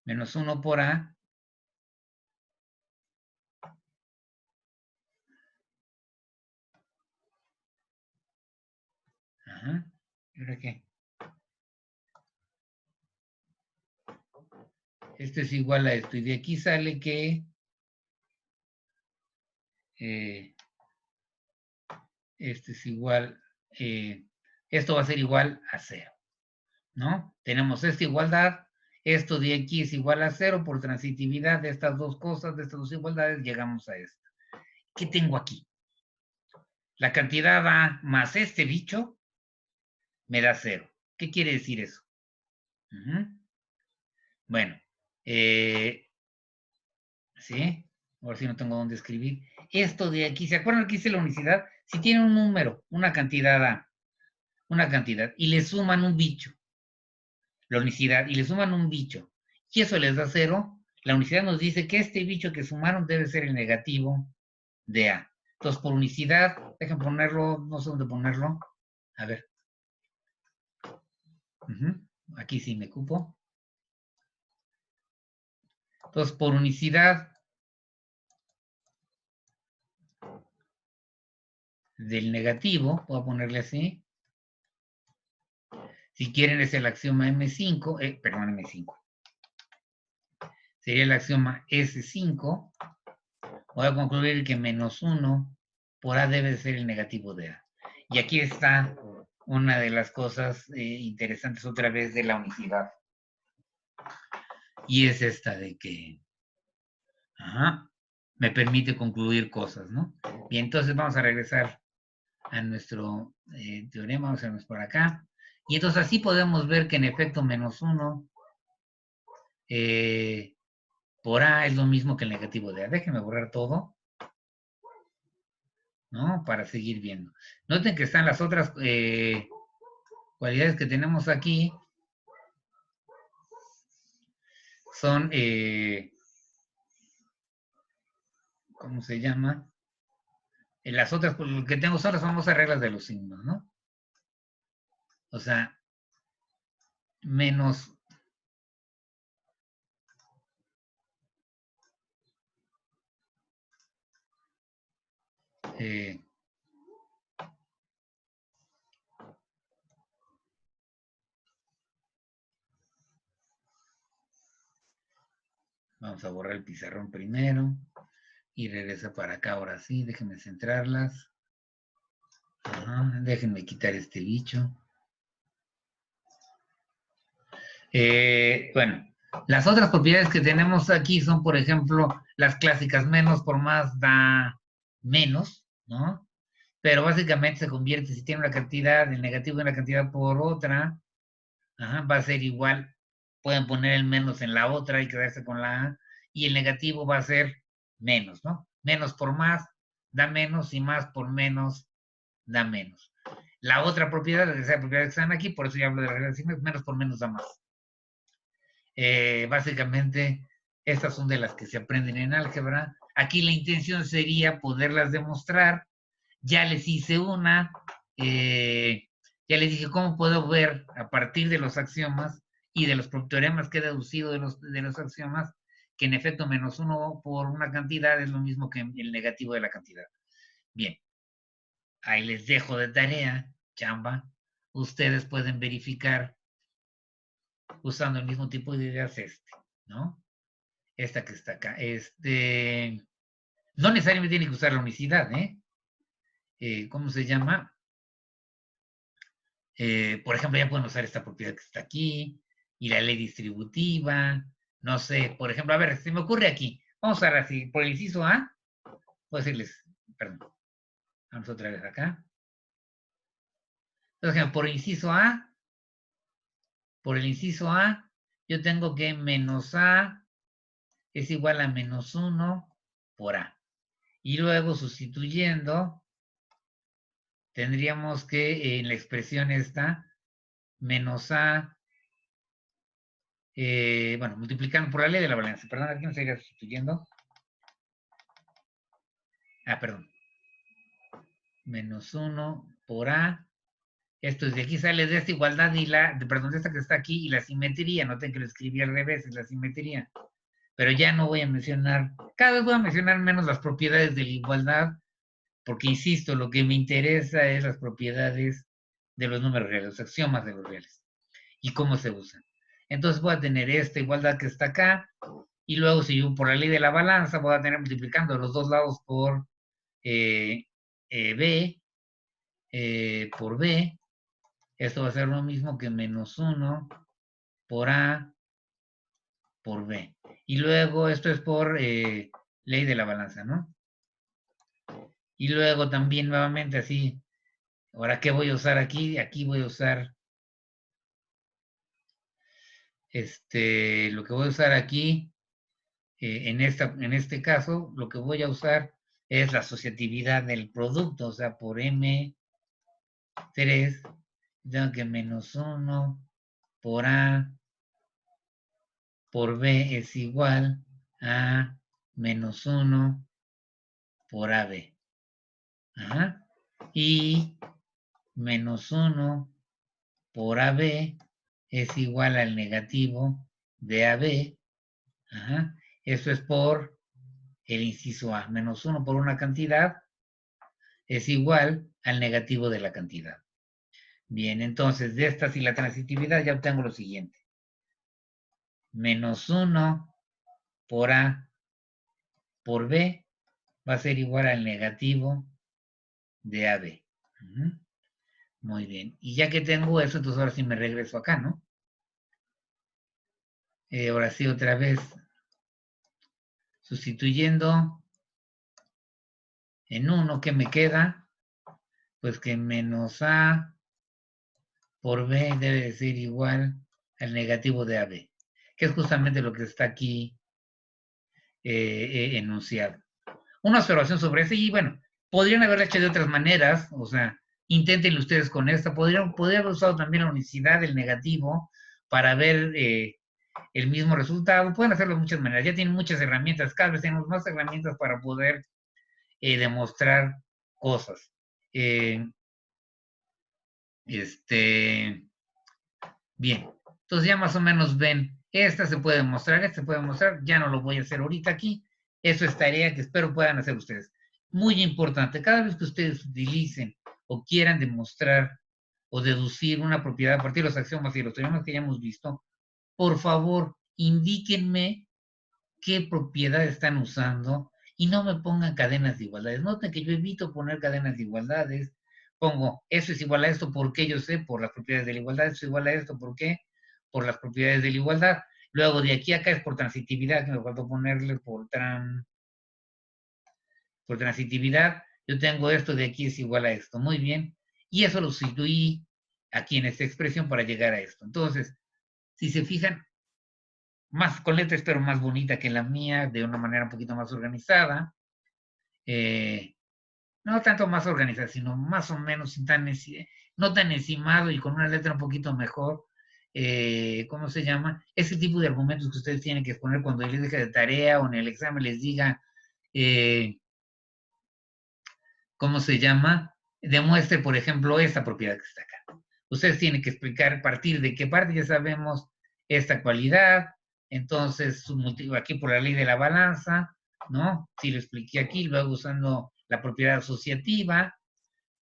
Menos 1 por A. Ajá. ¿Y ahora qué? Esto es igual a esto. Y de aquí sale que esto es igual, esto va a ser igual a 0, ¿no? Tenemos esta igualdad, esto de aquí es igual a 0 por transitividad de estas dos cosas, de estas dos igualdades, llegamos a esto. ¿Qué tengo aquí? La cantidad A más este bicho me da 0. ¿Qué quiere decir eso? Bueno, ¿sí? Ahora sí no tengo dónde escribir. Esto de aquí, ¿se acuerdan que hice la unicidad? Si tiene un número, una cantidad A, una cantidad, y le suman un bicho, la unicidad, y le suman un bicho, y eso les da 0, la unicidad nos dice que este bicho que sumaron debe ser el negativo de A. Entonces, por unicidad, dejen ponerlo, no sé dónde ponerlo. A ver. Aquí sí me cupo. Entonces, por unicidad del negativo, voy a ponerle así. Si quieren es el axioma M5, perdón, M5. Sería el axioma S5. Voy a concluir que menos 1 por A debe ser el negativo de A. Y aquí está una de las cosas interesantes otra vez de la unicidad. Y es esta de que me permite concluir cosas, ¿no? Bien, entonces vamos a regresar a nuestro teorema, vamos a irnos por acá. Y entonces así podemos ver que en efecto menos 1 por A es lo mismo que el negativo de A. Déjenme borrar todo, ¿no? Para seguir viendo. Noten que están las otras cualidades que tenemos aquí. Son, ¿cómo se llama? Las otras, pues, lo que tengo son las famosas reglas de los signos, ¿no? O sea, menos vamos a borrar el pizarrón primero y regresa para acá ahora sí, déjenme centrarlas. Déjenme quitar este bicho. Bueno, las otras propiedades que tenemos aquí son, por ejemplo, las clásicas menos por más da menos, ¿no? Pero básicamente se convierte, si tiene una cantidad, el negativo de una cantidad por otra, va a ser igual. Pueden poner el menos en la otra y quedarse con la A, y el negativo va a ser menos, ¿no? Menos por más da menos y más por menos da menos. La otra propiedad, esa propiedad que están aquí, por eso ya hablo de la regla de signos, menos por menos da más. Básicamente, estas son de las que se aprenden en álgebra. Aquí la intención sería poderlas demostrar. Ya les hice una, ya les dije cómo puedo ver a partir de los axiomas y de los teoremas que he deducido de los axiomas, que en efecto menos 1 por una cantidad es lo mismo que el negativo de la cantidad. Bien, ahí les dejo de tarea, chamba. Ustedes pueden verificar usando el mismo tipo de ideas ¿no? Esta que está acá. No necesariamente tiene que usar la unicidad, ¿cómo se llama? Por ejemplo, ya pueden usar esta propiedad que está aquí y la ley distributiva. No sé, por ejemplo, a ver, se me ocurre aquí. Vamos a ver así, por el inciso A, puedo decirles, perdón, vamos otra vez acá. Entonces, por el inciso A, yo tengo que menos A es igual a menos 1 por A. Y luego, sustituyendo, tendríamos que en la expresión esta, menos A, bueno, multiplicando por la ley de la balanza. Perdón, aquí me estaría sustituyendo. Perdón. Menos 1 por A Esto es de aquí sale de esta igualdad y perdón, de esta que está aquí y la simetría. Noten que lo escribí al revés, es la simetría. Pero ya no voy a mencionar, cada vez voy a mencionar menos las propiedades de la igualdad, porque insisto, lo que me interesa es las propiedades de los números reales, los axiomas de los reales y cómo se usan. Entonces voy a tener esta igualdad que está acá, y luego si yo por la ley de la balanza voy a tener multiplicando los dos lados por B, por B, esto va a ser lo mismo que menos 1 por A por B. Y luego esto es por ley de la balanza, ¿no? Y luego también nuevamente así, ahora ¿qué voy a usar aquí? Aquí voy a usar, lo que voy a usar aquí, en este caso, lo que voy a usar es la asociatividad del producto, o sea, por M3, tengo que menos 1 por A por B es igual a menos 1 por AB. Ajá. Y menos 1 por AB es igual al negativo de AB. Ajá. Eso es por el inciso A. Menos 1 por una cantidad es igual al negativo de la cantidad. Bien, entonces de esta y la transitividad ya obtengo lo siguiente. Menos 1 por A por B va a ser igual al negativo de AB. Muy bien. Y ya que tengo eso, entonces ahora sí me regreso acá, ¿no? Ahora sí, otra vez, sustituyendo en 1, ¿qué me queda? Pues que menos A por B debe de ser igual al negativo de AB, que es justamente lo que está aquí enunciado. Una observación sobre eso, y bueno, podrían haberlo hecho de otras maneras, o sea, inténtenlo ustedes con esta, podrían haber usado también la unicidad del negativo para ver el mismo resultado, pueden hacerlo de muchas maneras, ya tienen muchas herramientas, cada vez tenemos más herramientas para poder demostrar cosas. Bien, entonces ya más o menos ven, esta se puede mostrar, esta se puede mostrar, ya no lo voy a hacer ahorita aquí, eso es tarea que espero puedan hacer ustedes. Muy importante, cada vez que ustedes utilicen o quieran demostrar o deducir una propiedad a partir de los axiomas y los teoremas que ya hemos visto, por favor, indíquenme qué propiedad están usando y no me pongan cadenas de igualdades. Noten que yo evito poner cadenas de igualdades. Pongo, eso es igual a esto, ¿por qué? Yo sé, por las propiedades de la igualdad. Eso es igual a esto, ¿por qué? Por las propiedades de la igualdad. Luego, de aquí a acá es por transitividad, que me faltó ponerle por transitividad. Yo tengo esto de aquí es igual a esto. Muy bien. Y eso lo sustituí aquí en esta expresión para llegar a esto. Entonces, si se fijan, más con letras, pero más bonita que la mía, de una manera un poquito más organizada. No tanto más organizada, sino más o menos no tan encimado y con una letra un poquito mejor. ¿Cómo se llama? Ese tipo de argumentos que ustedes tienen que exponer cuando les deje de tarea o en el examen les diga, ¿cómo se llama? Demuestre, por ejemplo, esta propiedad que está acá. Ustedes tienen que explicar a partir de qué parte ya sabemos esta cualidad. Entonces, aquí por la ley de la balanza, ¿no? Si lo expliqué aquí, luego usando la propiedad asociativa,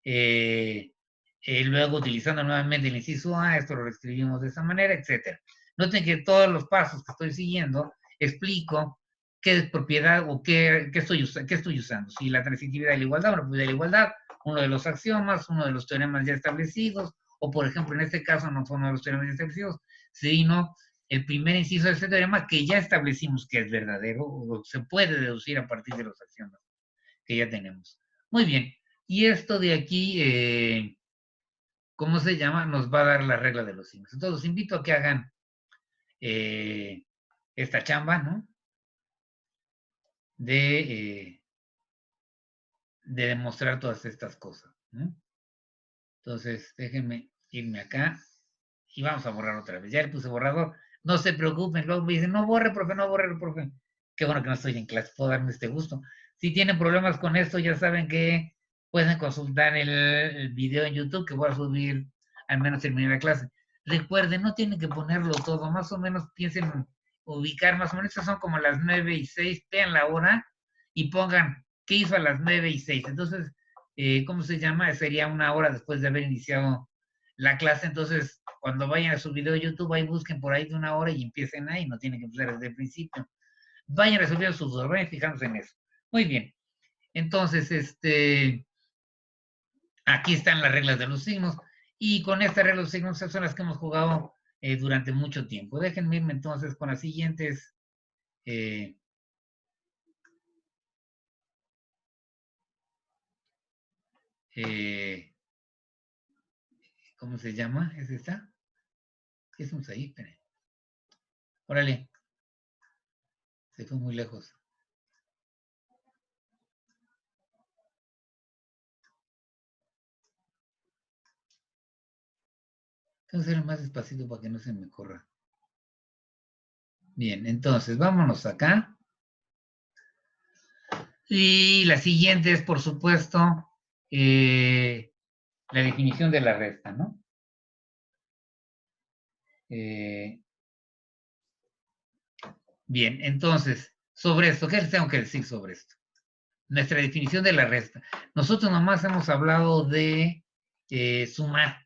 luego utilizando nuevamente el inciso A, esto lo escribimos de esa manera, etc. Noten que todos los pasos que estoy siguiendo explico qué propiedad o qué estoy usando. Si la transitividad de la igualdad, una propiedad de la igualdad, uno de los axiomas, uno de los teoremas ya establecidos, o por ejemplo, en este caso no fue uno de los teoremas ya establecidos, sino el primer inciso de este teorema que ya establecimos que es verdadero, o se puede deducir a partir de los axiomas que ya tenemos. Muy bien. Y esto de aquí, ¿cómo se llama? Nos va a dar la regla de los signos. Entonces, los invito a que hagan esta chamba, ¿no? De demostrar todas estas cosas, ¿no? Entonces, déjenme irme acá y vamos a borrar otra vez. Ya le puse borrador. No se preocupen, luego me dicen, no borre, profe, no borre, profe. Qué bueno que no estoy en clase, puedo darme este gusto. Si tienen problemas con esto, ya saben que pueden consultar el video en YouTube que voy a subir al menos terminar la clase. Recuerden, no tienen que ponerlo todo, más o menos piensen ubicar, más o menos, estas son como las 9:06, vean la hora y pongan qué hizo a las 9:06. Entonces, ¿cómo se llama? Sería una hora después de haber iniciado la clase. Entonces, cuando vayan a su video de YouTube, ahí busquen por ahí de una hora y empiecen ahí, no tienen que empezar desde el principio. Vayan resolviendo sus dudas, vayan fijándose en eso. Muy bien. Entonces, aquí están las reglas de los signos. Y con estas reglas de los signos son las que hemos jugado durante mucho tiempo. Déjenme irme entonces con las siguientes. Eh, ¿Cómo se llama? ¿Es esta? ¿Qué hacemos ahí? Esperen. Órale, se fue muy lejos. Tengo que hacerlo más despacito para que no se me corra. Bien, entonces vámonos acá. Y la siguiente es, por supuesto, la definición de la resta, ¿no? Bien, entonces, sobre esto, ¿qué les tengo que decir sobre esto? Nuestra definición de la resta. Nosotros nomás hemos hablado de sumar.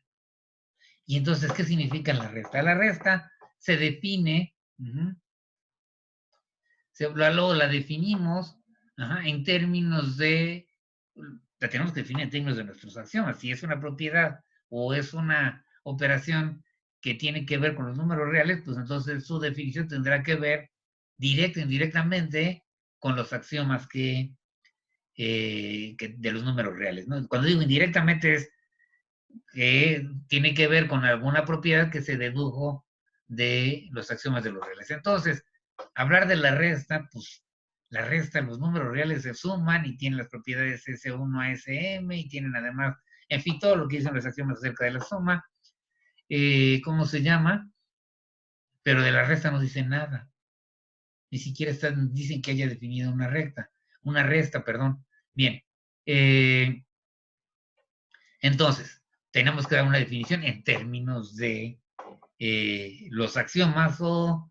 Y entonces, ¿qué significa la resta? La resta se define, luego la definimos en términos de, la tenemos que definir en términos de nuestros axiomas. Si es una propiedad o es una operación que tiene que ver con los números reales, pues entonces su definición tendrá que ver directa o indirectamente con los axiomas que de los números reales, ¿no? Cuando digo indirectamente es que tiene que ver con alguna propiedad que se dedujo de los axiomas de los reales. Entonces, hablar de la resta, pues la resta, los números reales se suman y tienen las propiedades S1 a SM y tienen además, en fin, todo lo que dicen los axiomas acerca de la suma. ¿Cómo se llama? Pero de la resta no dicen nada. Ni siquiera dicen que haya definido una resta, perdón. Bien. Entonces, tenemos que dar una definición en términos de los axiomas o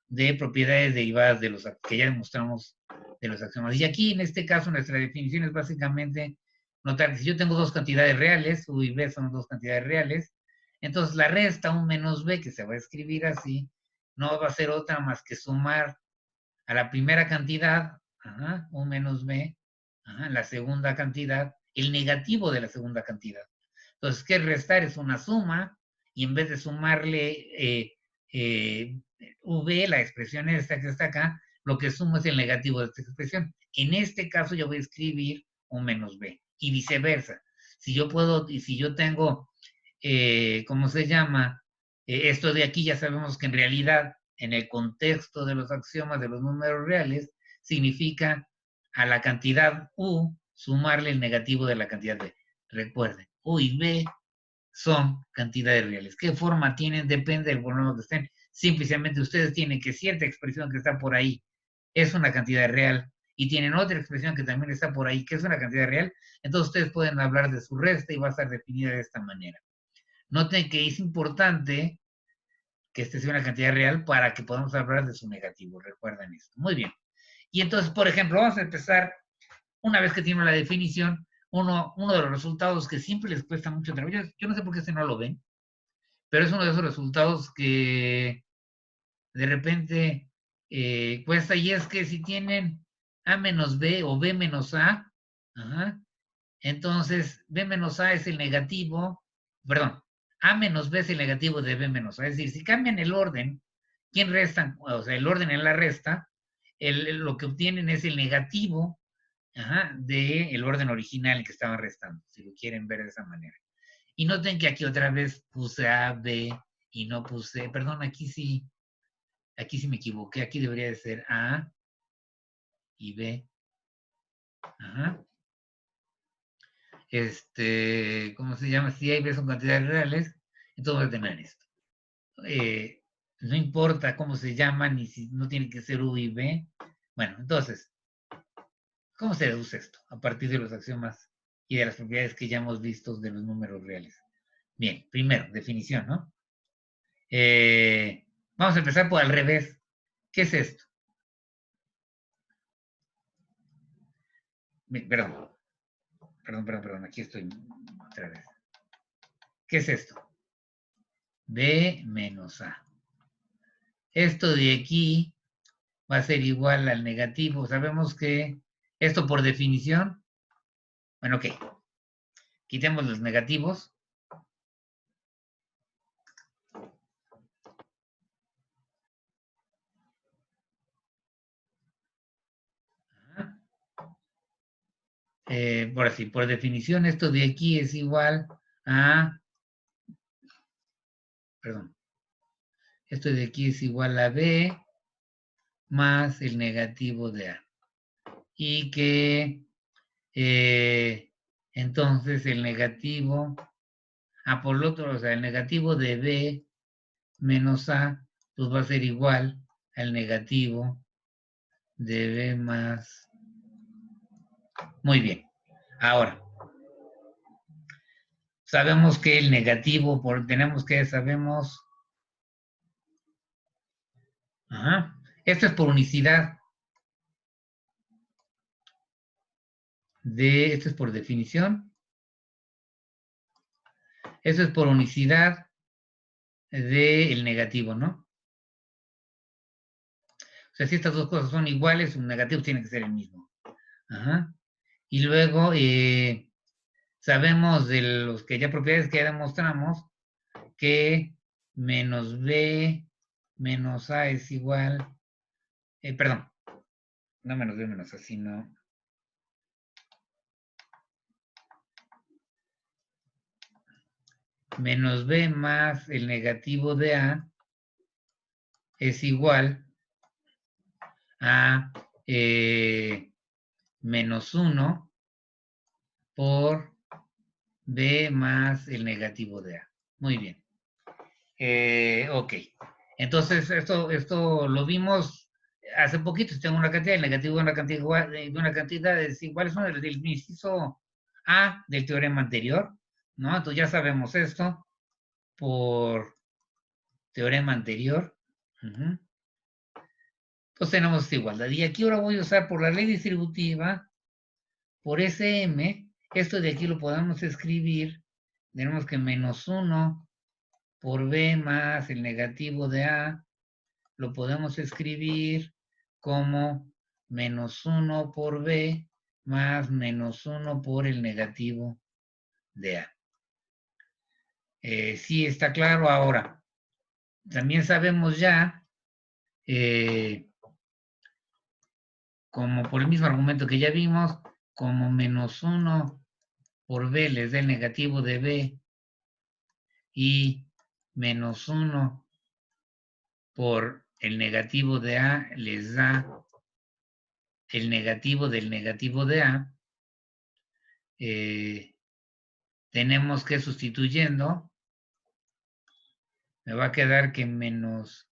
de propiedades derivadas de los que ya demostramos de los axiomas. Y aquí, en este caso, nuestra definición es básicamente notar que si yo tengo dos cantidades reales, U y B son dos cantidades reales, entonces la resta, un menos B, que se va a escribir así, no va a ser otra más que sumar a la primera cantidad, un menos B, la segunda cantidad, el negativo de la segunda cantidad. Entonces, ¿qué restar? Es una suma, y en vez de sumarle V, la expresión esta que está acá, lo que sumo es el negativo de esta expresión. En este caso yo voy a escribir un menos B, y viceversa. Si yo puedo, y si yo tengo, ¿cómo se llama? Esto de aquí ya sabemos que en realidad, en el contexto de los axiomas de los números reales, significa a la cantidad U sumarle el negativo de la cantidad B. Recuerden, U y B son cantidades reales. ¿Qué forma tienen? Depende del volumen que estén. Simplemente ustedes tienen que cierta expresión que está por ahí es una cantidad real y tienen otra expresión que también está por ahí que es una cantidad real, entonces ustedes pueden hablar de su resta y va a estar definida de esta manera. Noten que es importante que este sea una cantidad real para que podamos hablar de su negativo. Recuerden esto. Muy bien. Y entonces, por ejemplo, vamos a empezar, una vez que tienen la definición, uno de los resultados que siempre les cuesta mucho trabajo, yo no sé por qué no lo ven, pero es uno de esos resultados que de repente cuesta, y es que si tienen A menos B o B menos A, entonces B menos A es el negativo, perdón, A menos B es el negativo de B menos A, es decir, si cambian el orden, ¿quién restan? O sea, el orden en la resta, lo que obtienen es el negativo del orden original que estaban restando, si lo quieren ver de esa manera. Y noten que aquí otra vez puse A, B y no puse, perdón, aquí sí me equivoqué, aquí debería de ser A y B. ¿Cómo se llama? Si A y B son cantidades reales, entonces voy a tener esto. No importa cómo se llaman, ni si no tiene que ser U y B. Bueno, entonces, ¿cómo se deduce esto? A partir de los axiomas y de las propiedades que ya hemos visto de los números reales. Bien, primero, definición, ¿no? Vamos a empezar por al revés. ¿Qué es esto? Perdón, perdón, aquí estoy otra vez. ¿Qué es esto? B menos A. Esto de aquí va a ser igual al negativo. Sabemos que esto por definición, bueno, ok, quitemos los negativos. Por así, por definición, esto de aquí es igual a, perdón, esto de aquí es igual a B más el negativo de A. Y que entonces el negativo, por lo otro, o sea, el negativo de B menos A, pues va a ser igual al negativo de B más. Muy bien. Ahora, sabemos que el negativo, sabemos. Ajá. Esto es por unicidad. Esto es por definición. Esto es por unicidad del negativo, ¿no? O sea, si estas dos cosas son iguales, un negativo tiene que ser el mismo. Ajá. Y luego sabemos de los que ya propiedades que ya demostramos que menos B menos A es igual, perdón, no menos B menos A, sino menos B más el negativo de A es igual a menos 1 por B más el negativo de A. Muy bien. Ok. Entonces, esto lo vimos hace poquito. Tengo una cantidad, el negativo de una cantidad desigual. Es uno del inciso A del teorema anterior, ¿no? Entonces ya sabemos esto por teorema anterior. Uh-huh. Entonces tenemos esta igualdad. Y aquí ahora voy a usar por la ley distributiva, por SM, esto de aquí lo podemos escribir. Tenemos que menos 1 por B más el negativo de A, lo podemos escribir como menos 1 por B más menos 1 por el negativo de A. Sí, está claro ahora. También sabemos ya, como por el mismo argumento que ya vimos, como menos 1 por B les da el negativo de B y menos 1 por el negativo de A les da el negativo del negativo de A, tenemos que sustituyendo, me va a quedar que menos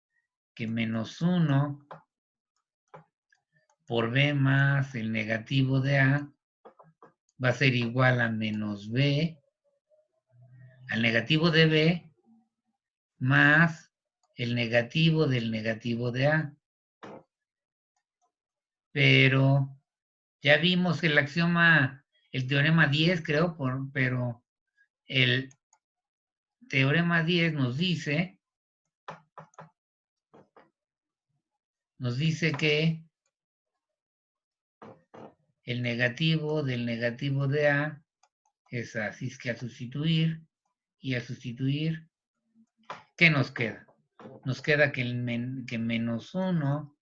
1 por B más el negativo de A va a ser igual a menos B al negativo de B más el negativo del negativo de A. Pero ya vimos el axioma, el teorema 10, creo, pero el teorema 10 nos dice que el negativo del negativo de A es así, es que a sustituir, ¿qué nos queda? Nos queda que menos 1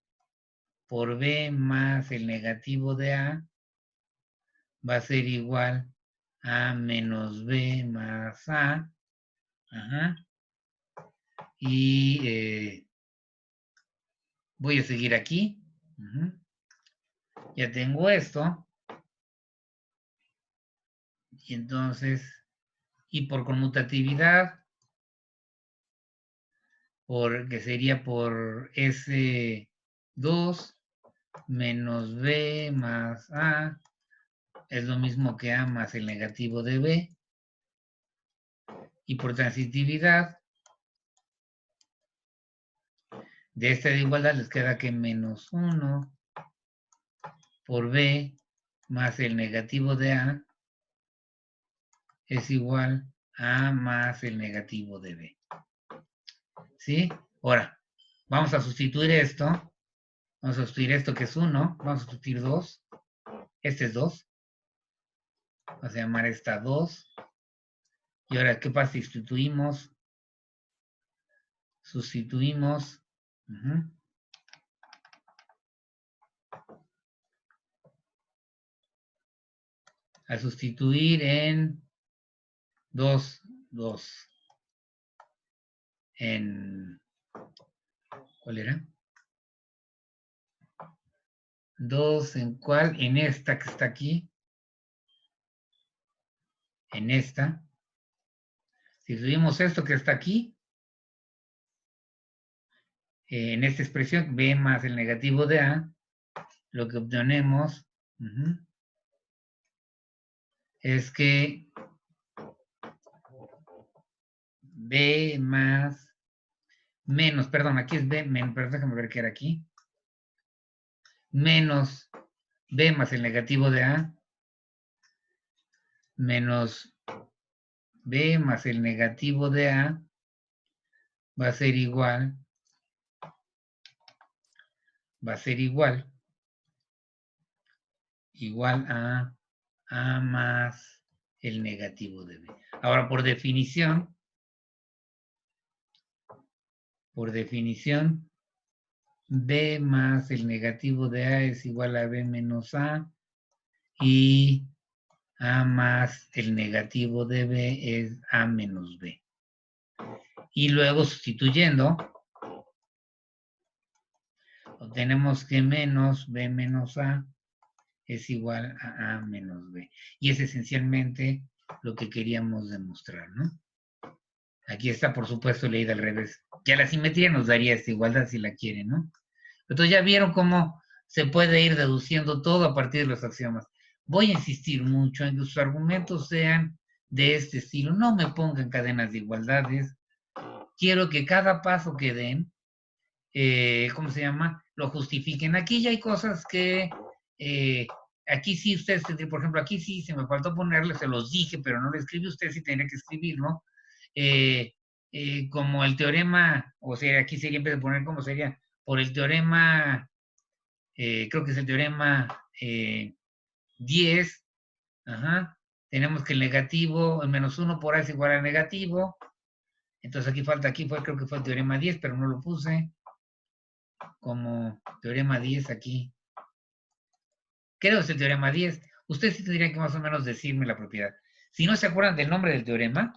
por B más el negativo de A va a ser igual a menos B más A. Ajá. Y voy a seguir aquí. Uh-huh. Ya tengo esto. Y entonces, y por conmutatividad, que sería por S2 menos B más A, es lo mismo que A más el negativo de B. Y por transitividad de esta de igualdad les queda que menos 1 por B más el negativo de A es igual a más el negativo de B. ¿Sí? Ahora, vamos a sustituir esto. Vamos a sustituir esto que es 1. Vamos a sustituir 2. Este es 2. Vamos a llamar esta 2. Y ahora, ¿qué pasa si sustituimos? Sustituimos. A sustituir en 2, 2. En... ¿Cuál era? 2 en cuál? En esta que está aquí. En esta. Si subimos esto que está aquí, en esta expresión, B más el negativo de A, lo que obtenemos es que B más menos, perdón, aquí es B menos, pero déjame ver qué era aquí. Menos B más el negativo de A menos B más el negativo de A va a ser igual a A más el negativo de B. Ahora, por definición, B más el negativo de A es igual a B menos A y A más el negativo de B es A menos B. Y luego sustituyendo, obtenemos que menos B menos A es igual a A menos B. Y es esencialmente lo que queríamos demostrar, ¿no? Aquí está, por supuesto, leída al revés. Ya la simetría nos daría esta igualdad si la quieren, ¿no? Entonces ya vieron cómo se puede ir deduciendo todo a partir de los axiomas. Voy a insistir mucho en que sus argumentos sean de este estilo. No me pongan cadenas de igualdades. Quiero que cada paso que den, ¿cómo se llama? Lo justifiquen. Aquí ya hay cosas que, aquí sí ustedes, por ejemplo, aquí sí se me faltó ponerle, se los dije, pero no lo escribí, usted sí tendría que escribirlo. Como el teorema, o sea, aquí sería en vez de poner como sería, por el teorema, creo que es el teorema 10, ajá, tenemos que el negativo, el menos 1 por A es igual a negativo, entonces aquí falta, creo que fue el teorema 10, pero no lo puse como teorema 10 aquí. Creo que es el teorema 10. Ustedes sí tendrían que más o menos decirme la propiedad. Si no se acuerdan del nombre del teorema,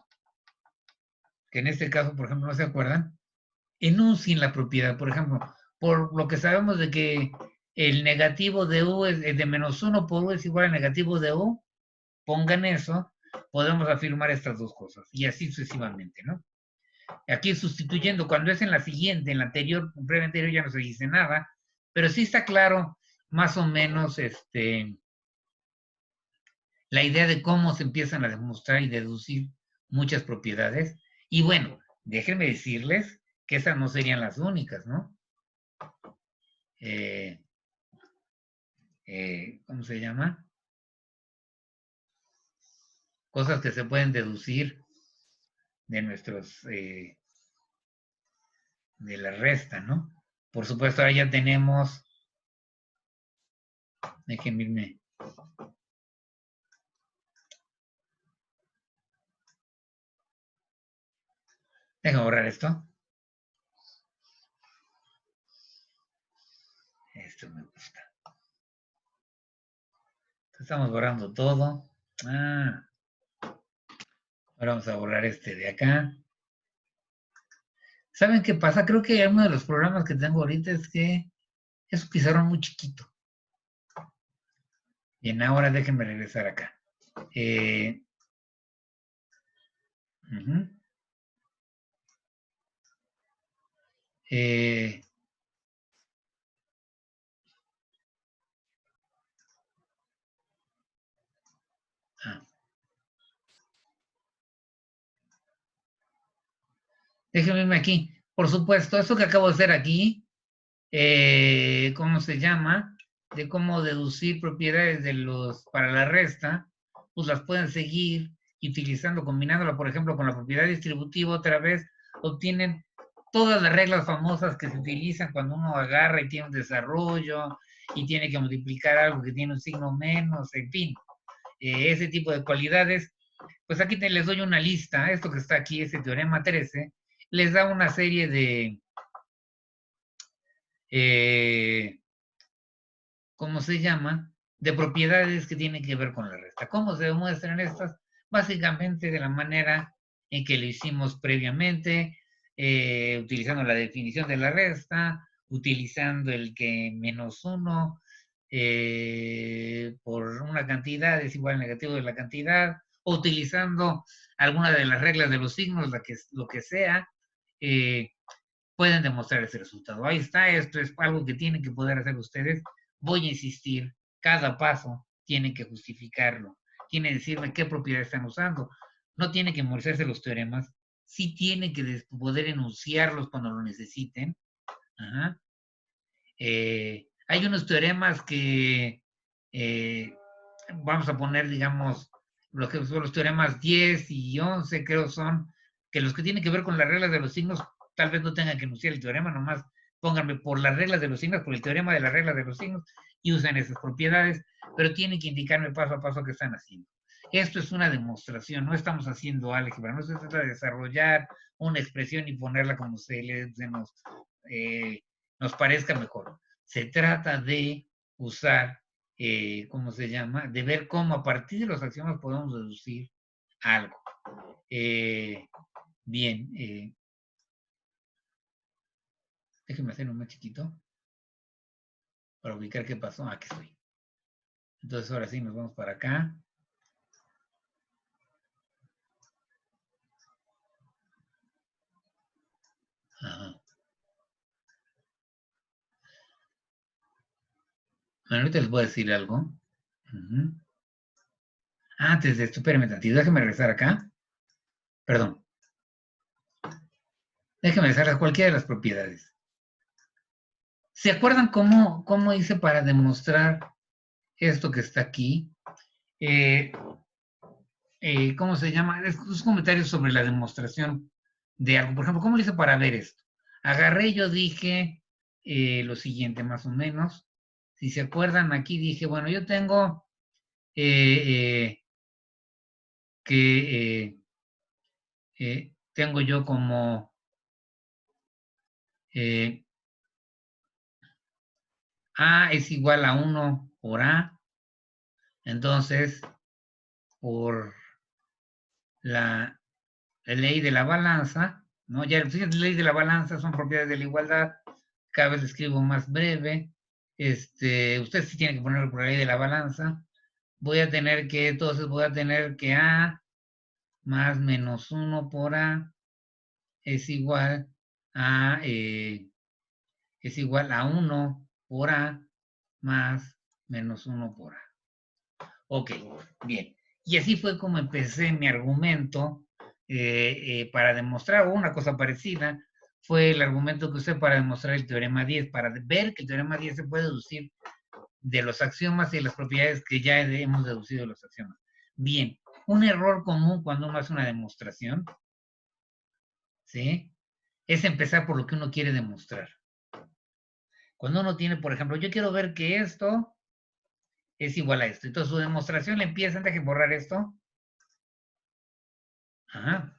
que en este caso, por ejemplo, no se acuerdan, enuncien la propiedad. Por ejemplo, por lo que sabemos de que el negativo de U es de menos 1 por U es igual a negativo de U, pongan eso, podemos afirmar estas dos cosas, y así sucesivamente, ¿no? Aquí sustituyendo, cuando es en la siguiente, en la anterior, breve anterior ya no se dice nada, pero sí está claro más o menos la idea de cómo se empiezan a demostrar y deducir muchas propiedades. Y bueno, déjenme decirles que esas no serían las únicas, ¿no? ¿Cómo se llama? Cosas que se pueden deducir de nuestros, de la resta, ¿no? Por supuesto, ahora ya tenemos, déjenme irme. Déjame borrar esto. Esto me gusta. Estamos borrando todo. Ahora vamos a borrar este de acá. ¿Saben qué pasa? Creo que uno de los problemas que tengo ahorita es que es un pizarrón muy chiquito. Bien, ahora déjenme regresar acá. Uh-huh. Ah, Déjenme irme aquí. Por supuesto, eso que acabo de hacer aquí, ¿cómo se llama? De cómo deducir propiedades de los para la resta, pues las pueden seguir y utilizando, combinándolo, por ejemplo, con la propiedad distributiva otra vez, obtienen todas las reglas famosas que se utilizan cuando uno agarra y tiene un desarrollo y tiene que multiplicar algo que tiene un signo menos, en fin, ese tipo de cualidades. Pues aquí les doy una lista, esto que está aquí, ese teorema 13, les da una serie de, eh, ¿cómo se llama? De propiedades que tienen que ver con la resta. ¿Cómo se demuestran estas? Básicamente de la manera en que lo hicimos previamente, utilizando la definición de la resta, utilizando el que menos uno por una cantidad es igual al negativo de la cantidad, o utilizando alguna de las reglas de los signos, lo que sea, eh, pueden demostrar ese resultado. Ahí está, esto es algo que tienen que poder hacer ustedes. Voy a insistir, cada paso tienen que justificarlo, tienen que decirme qué propiedades están usando. No tienen que memorizarse los teoremas, sí tienen que poder enunciarlos cuando lo necesiten. Ajá. Hay unos teoremas que vamos a poner, digamos, lo que son los teoremas 10 y 11, creo son, que los que tienen que ver con las reglas de los signos, tal vez no tengan que enunciar el teorema, nomás pónganme por las reglas de los signos, por el teorema de las reglas de los signos, y usan esas propiedades, pero tienen que indicarme paso a paso qué están haciendo. Esto es una demostración, no estamos haciendo álgebra, no se trata de desarrollar una expresión y ponerla como nos parezca mejor. Se trata de usar, ¿cómo se llama? De ver cómo a partir de los axiomas podemos deducir algo. Bien, déjenme hacerlo más chiquito para ubicar qué pasó. Aquí estoy. Entonces ahora sí nos vamos para acá. Ajá. Bueno, ahorita les voy a decir algo. Antes de esto, espérenme tantito, déjenme regresar acá. Perdón. Déjenme regresar a cualquiera de las propiedades. ¿Se acuerdan cómo hice para demostrar esto que está aquí? ¿Cómo se llama? Estos comentarios sobre la demostración de algo. Por ejemplo, ¿cómo lo hice para ver esto? Agarré y yo dije lo siguiente, más o menos. Si se acuerdan, aquí dije, bueno, yo tengo que tengo yo como A es igual a 1 por A. Entonces, por la ley de la balanza, ¿no? Ya la ley de la balanza son propiedades de la igualdad. Cada vez le escribo más breve. Usted sí tiene que ponerlo por la ley de la balanza. Entonces voy a tener que A más menos 1 por A es igual a, es igual a 1 por A más menos 1 por A. Ok, bien. Y así fue como empecé mi argumento para demostrar una cosa parecida. Fue el argumento que usé para demostrar el teorema 10, para ver que el teorema 10 se puede deducir de los axiomas y de las propiedades que ya hemos deducido de los axiomas. Bien, un error común cuando uno hace una demostración, ¿sí? Es empezar por lo que uno quiere demostrar. Cuando uno tiene, por ejemplo, yo quiero ver que esto es igual a esto. Entonces su demostración le empieza, antes de borrar esto. Ajá.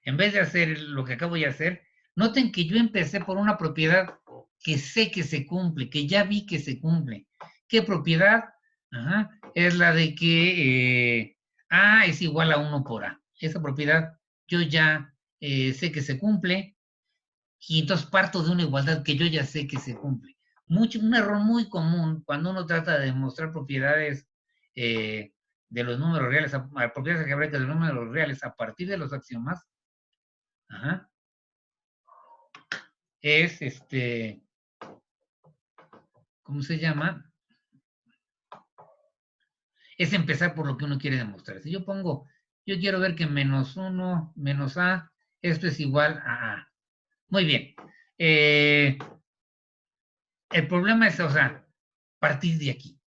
En vez de hacer lo que acabo de hacer, noten que yo empecé por una propiedad que sé que se cumple, que ya vi que se cumple. ¿Qué propiedad? Ajá, es la de que A es igual a 1 por A. Esa propiedad yo ya sé que se cumple y entonces parto de una igualdad que yo ya sé que se cumple. Un error muy común cuando uno trata de demostrar propiedades de los números reales, propiedades algebraicas de los números reales a partir de los axiomas, ajá, es ¿cómo se llama? Es empezar por lo que uno quiere demostrar. Si yo pongo Yo quiero ver que menos 1 menos A, esto es igual a A. Muy bien. El problema es, o sea, partir de aquí.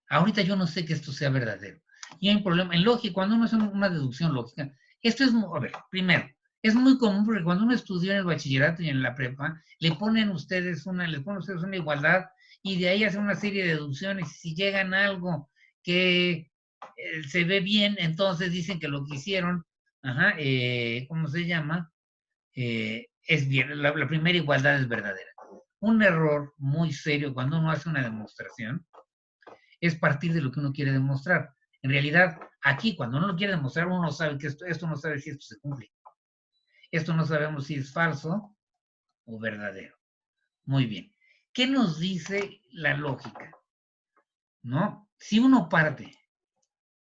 Ahorita yo no sé que esto sea verdadero. Y hay un problema en lógica, cuando uno hace una deducción lógica, esto es, a ver, primero, es muy común porque cuando uno estudia en el bachillerato y en la prepa, les ponen ustedes una igualdad y de ahí hacen una serie de deducciones y si llegan a algo que se ve bien, entonces dicen que lo que hicieron, ajá, ¿cómo se llama? Es bien, la primera igualdad es verdadera. Un error muy serio cuando uno hace una demostración es partir de lo que uno quiere demostrar. En realidad, aquí cuando uno lo quiere demostrar, uno no sabe que esto no sabe si esto se cumple. Esto no sabemos si es falso o verdadero. Muy bien. ¿Qué nos dice la lógica? ¿No? Si uno parte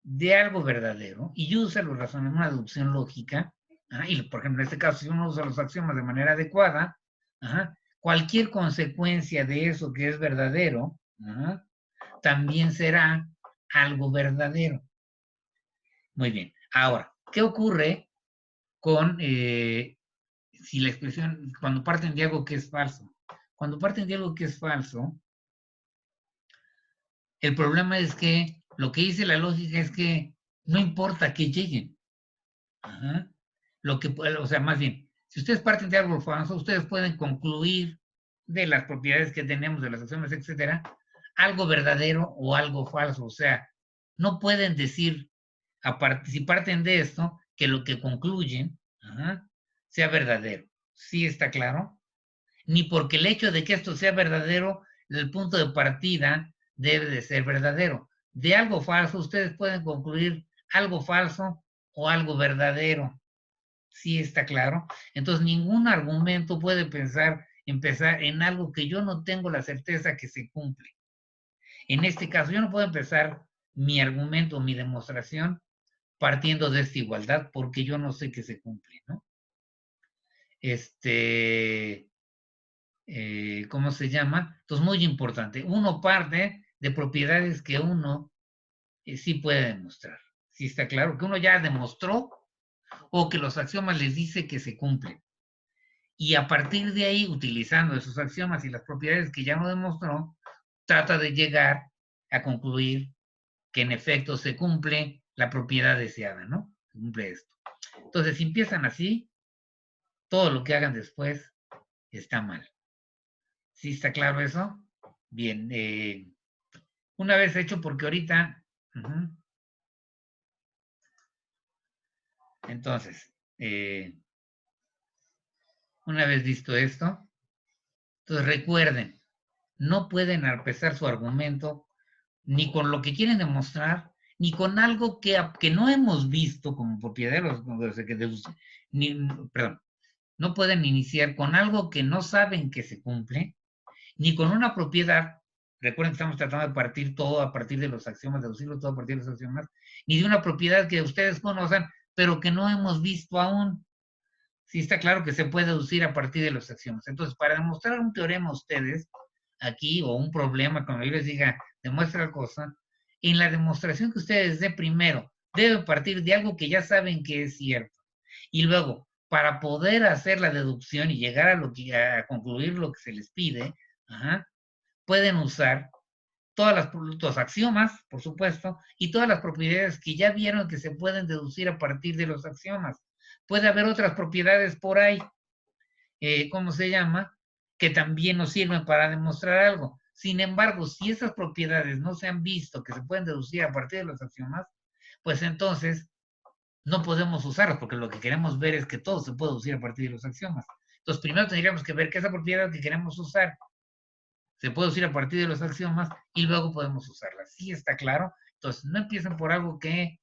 de algo verdadero y usa los razonamientos, una deducción lógica, y por ejemplo, en este caso, si uno usa los axiomas de manera adecuada, cualquier consecuencia de eso que es verdadero, también será algo verdadero. Muy bien. Ahora, ¿qué ocurre con si la expresión, cuando parten de algo que es falso? Cuando parten de algo que es falso, el problema es que lo que dice la lógica es que no importa que lleguen. Ajá. Lo que, o sea, más bien, si ustedes parten de algo falso, ustedes pueden concluir de las propiedades que tenemos, de las acciones, etcétera, algo verdadero o algo falso. O sea, no pueden decir, si parten de esto, que lo que concluyen sea verdadero. ¿Sí está claro? Ni porque el hecho de que esto sea verdadero, el punto de partida debe de ser verdadero. De algo falso, ustedes pueden concluir algo falso o algo verdadero. ¿Sí está claro? Entonces, ningún argumento puede empezar en algo que yo no tengo la certeza que se cumple. En este caso, yo no puedo empezar mi argumento, mi demostración, partiendo de esta igualdad, porque yo no sé que se cumple, ¿no? ¿Cómo se llama? Entonces, muy importante. Uno parte de propiedades que uno sí puede demostrar. ¿Sí está claro? Que uno ya demostró o que los axiomas les dice que se cumplen. Y a partir de ahí, utilizando esos axiomas y las propiedades que ya no demostró, trata de llegar a concluir que en efecto se cumple la propiedad deseada, ¿no? Se cumple esto. Entonces, si empiezan así, todo lo que hagan después está mal. ¿Sí está claro eso? Bien, una vez hecho, porque ahorita, entonces, una vez visto esto, entonces recuerden, no pueden empezar su argumento ni con lo que quieren demostrar, ni con algo que no hemos visto como propiedad de los perdón, no pueden iniciar con algo que no saben que se cumple, ni con una propiedad. Recuerden que estamos tratando de partir todo a partir de los axiomas, deducirlo todo a partir de los axiomas, ni de una propiedad que ustedes conocen, pero que no hemos visto aún. Sí está claro que se puede deducir a partir de los axiomas. Entonces, para demostrar un teorema a ustedes, aquí, o un problema, cuando yo les diga, demuestra la cosa, en la demostración que ustedes den primero, deben partir de algo que ya saben que es cierto. Y luego, para poder hacer la deducción y llegar a concluir lo que se les pide, pueden usar los axiomas, por supuesto, y todas las propiedades que ya vieron que se pueden deducir a partir de los axiomas. Puede haber otras propiedades por ahí, ¿cómo se llama? Que también nos sirven para demostrar algo. Sin embargo, si esas propiedades no se han visto que se pueden deducir a partir de los axiomas, pues entonces no podemos usarlas, porque lo que queremos ver es que todo se puede deducir a partir de los axiomas. Entonces, primero tendríamos que ver que esa propiedad que queremos usar se puede usar a partir de los axiomas y luego podemos usarla. ¿Sí está claro? Entonces, no empiecen por algo que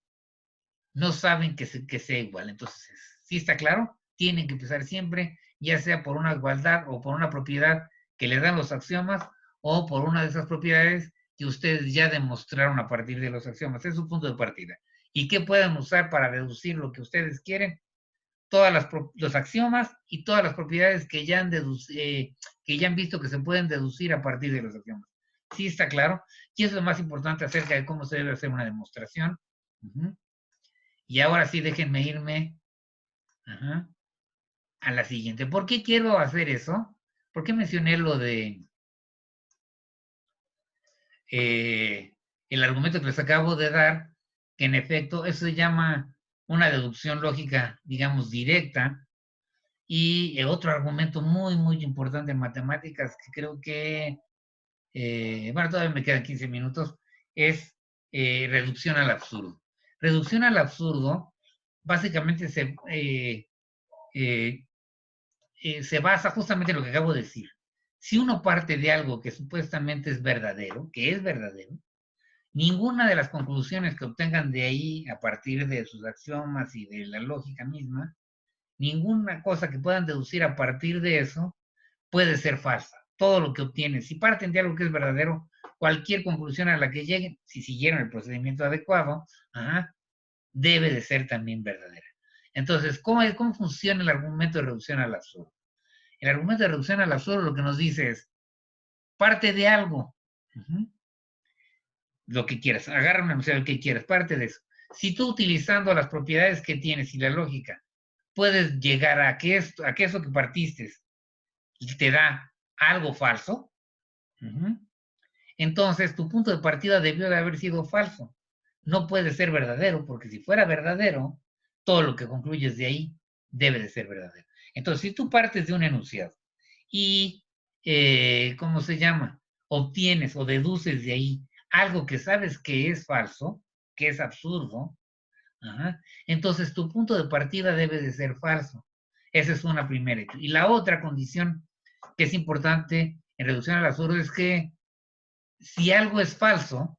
no saben que sea igual. Entonces, ¿sí está claro? Tienen que empezar siempre, ya sea por una igualdad o por una propiedad que le dan los axiomas o por una de esas propiedades que ustedes ya demostraron a partir de los axiomas. Es su punto de partida. ¿Y qué pueden usar para deducir lo que ustedes quieren? Los axiomas y todas las propiedades que ya han visto que se pueden deducir a partir de los axiomas. ¿Sí está claro? Y eso es lo más importante acerca de cómo se debe hacer una demostración. Y ahora sí, déjenme irme a la siguiente. ¿Por qué quiero hacer eso? ¿Por qué mencioné lo de el argumento que les acabo de dar? Que en efecto, eso se llama una deducción lógica, digamos, directa. Y otro argumento muy, muy importante en matemáticas, que creo que, bueno, todavía me quedan 15 minutos, es reducción al absurdo. Reducción al absurdo, básicamente se basa justamente en lo que acabo de decir. Si uno parte de algo que supuestamente es verdadero, ninguna de las conclusiones que obtengan de ahí a partir de sus axiomas y de la lógica misma, ninguna cosa que puedan deducir a partir de eso puede ser falsa. Todo lo que obtienen, si parten de algo que es verdadero, cualquier conclusión a la que lleguen, si siguieron el procedimiento adecuado, debe de ser también verdadera. Entonces, ¿cómo funciona el argumento de reducción al absurdo? El argumento de reducción al absurdo lo que nos dice es, parte de algo, lo que quieras, agarra una noción que quieras, parte de eso. Si tú utilizando las propiedades que tienes y la lógica, puedes llegar a que eso que partiste te da algo falso, entonces tu punto de partida debió de haber sido falso. No puede ser verdadero, porque si fuera verdadero, todo lo que concluyes de ahí debe de ser verdadero. Entonces, si tú partes de un enunciado y, ¿cómo se llama? Obtienes o deduces de ahí algo que sabes que es falso, que es absurdo, entonces tu punto de partida debe de ser falso. Esa es una primera. Y la otra condición que es importante en reducción al absurdo es que si algo es falso,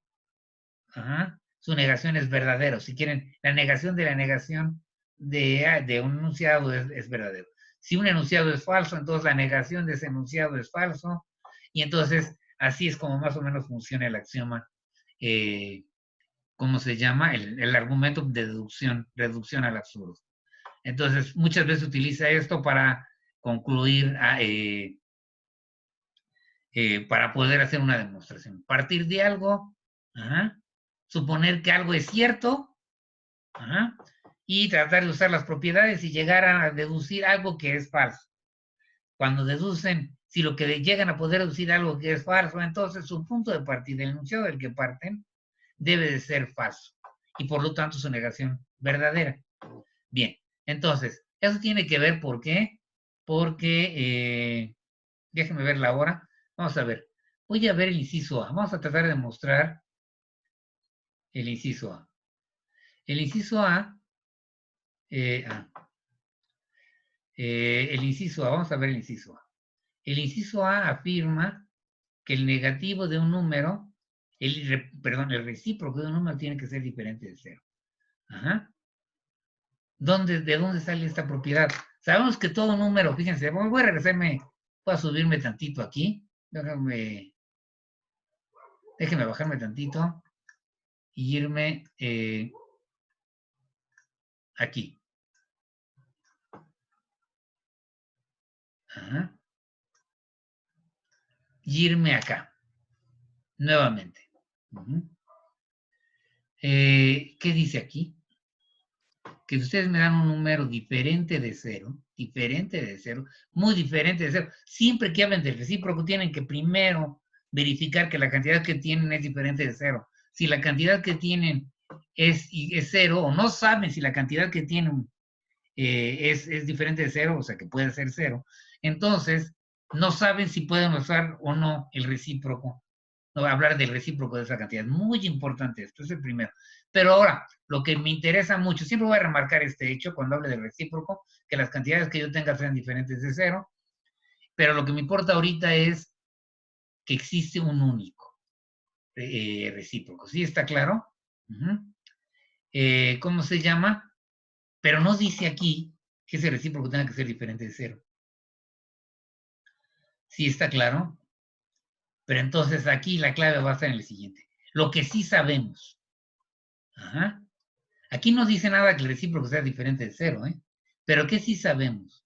su negación es verdadero. Si quieren, la negación de la negación de un enunciado es verdadero. Si un enunciado es falso, entonces la negación de ese enunciado es falso. Y entonces así es como más o menos funciona el axioma, ¿cómo se llama? El argumento de reducción al absurdo. Entonces, muchas veces utiliza esto para concluir, para poder hacer una demostración. Partir de algo, suponer que algo es cierto, y tratar de usar las propiedades y llegar a deducir algo que es falso. Cuando deducen, si lo que llegan a poder deducir algo que es falso, entonces su punto de partida, el enunciado del que parten, debe de ser falso. Y por lo tanto su negación verdadera. Bien, entonces, eso tiene que ver, ¿por qué? Porque, déjenme ver la hora. Vamos a ver. Voy a ver el inciso A. Vamos a tratar de mostrar el inciso A. El inciso A, el inciso A, vamos a ver el inciso A. El inciso A afirma que el negativo de un número, el recíproco de un número tiene que ser diferente de cero. ¿De dónde sale esta propiedad? Sabemos que todo número, fíjense, voy a regresarme, voy a subirme tantito aquí. Déjenme bajarme tantito y irme aquí. Y irme acá, nuevamente. ¿Qué dice aquí? Que si ustedes me dan un número diferente de cero, muy diferente de cero, siempre que hablen del recíproco tienen que primero verificar que la cantidad que tienen es diferente de cero. Si la cantidad que tienen es cero, o no saben si la cantidad que tienen es diferente de cero, o sea que puede ser cero, entonces no saben si pueden usar o no el recíproco. No, hablar del recíproco de esa cantidad. Muy importante esto, es el primero. Pero ahora, lo que me interesa mucho, siempre voy a remarcar este hecho cuando hable del recíproco, que las cantidades que yo tenga sean diferentes de cero, pero lo que me importa ahorita es que existe un único recíproco. ¿Sí está claro? ¿Cómo se llama? Pero no dice aquí que ese recíproco tenga que ser diferente de cero. ¿Sí está claro? Pero entonces aquí la clave va a estar en el siguiente. Lo que sí sabemos. Aquí no dice nada que el recíproco sea diferente de cero, Pero ¿qué sí sabemos?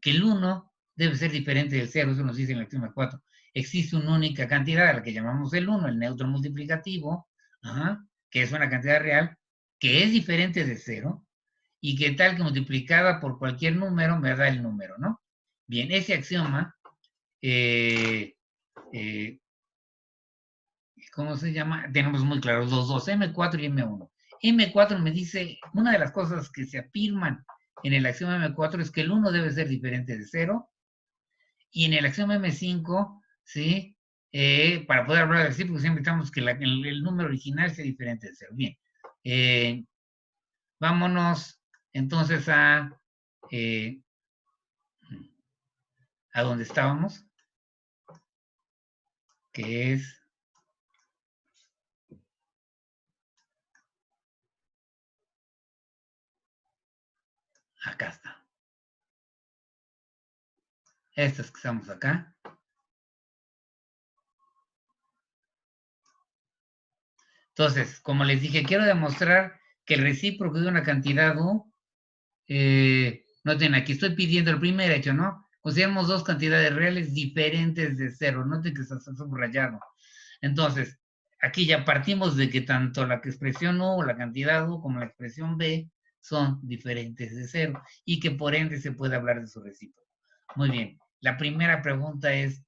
Que el 1 debe ser diferente del 0, eso nos dice en el axioma 4. Existe una única cantidad a la que llamamos el 1, el neutro multiplicativo, que es una cantidad real, que es diferente de 0 y que tal que multiplicada por cualquier número me da el número, ¿no? Bien, ese axioma, ¿cómo se llama? Tenemos muy claros los dos, M4 y M1. M4 me dice, una de las cosas que se afirman en el axioma M4 es que el 1 debe ser diferente de 0, y en el axioma M5, ¿sí? Para poder hablar de recíproco siempre necesitamos que el número original sea diferente de 0. Bien, vámonos entonces a donde estábamos, que es acá está. Estas que estamos acá. Entonces, como les dije, quiero demostrar que el recíproco de una cantidad U, noten, aquí estoy pidiendo el primer hecho, ¿no? Consideramos dos cantidades reales diferentes de 0. Noten que está subrayado. Entonces, aquí ya partimos de que tanto la expresión U, la cantidad U, como la expresión B son diferentes de 0 y que por ende se puede hablar de su recíproco. Muy bien. La primera pregunta es,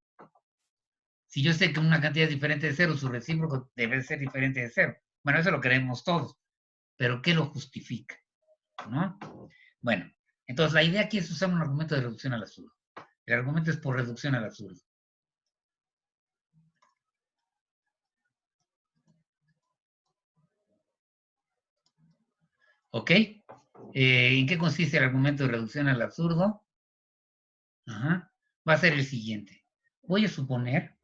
si yo sé que una cantidad es diferente de 0, su recíproco debe ser diferente de 0. Bueno, eso lo queremos todos, pero ¿qué lo justifica? ¿No? Bueno, entonces la idea aquí es usar un argumento de reducción al absurdo. El argumento es por reducción al absurdo. ¿Ok? ¿En qué consiste el argumento de reducción al absurdo? Ajá. Va a ser el siguiente. Voy a suponer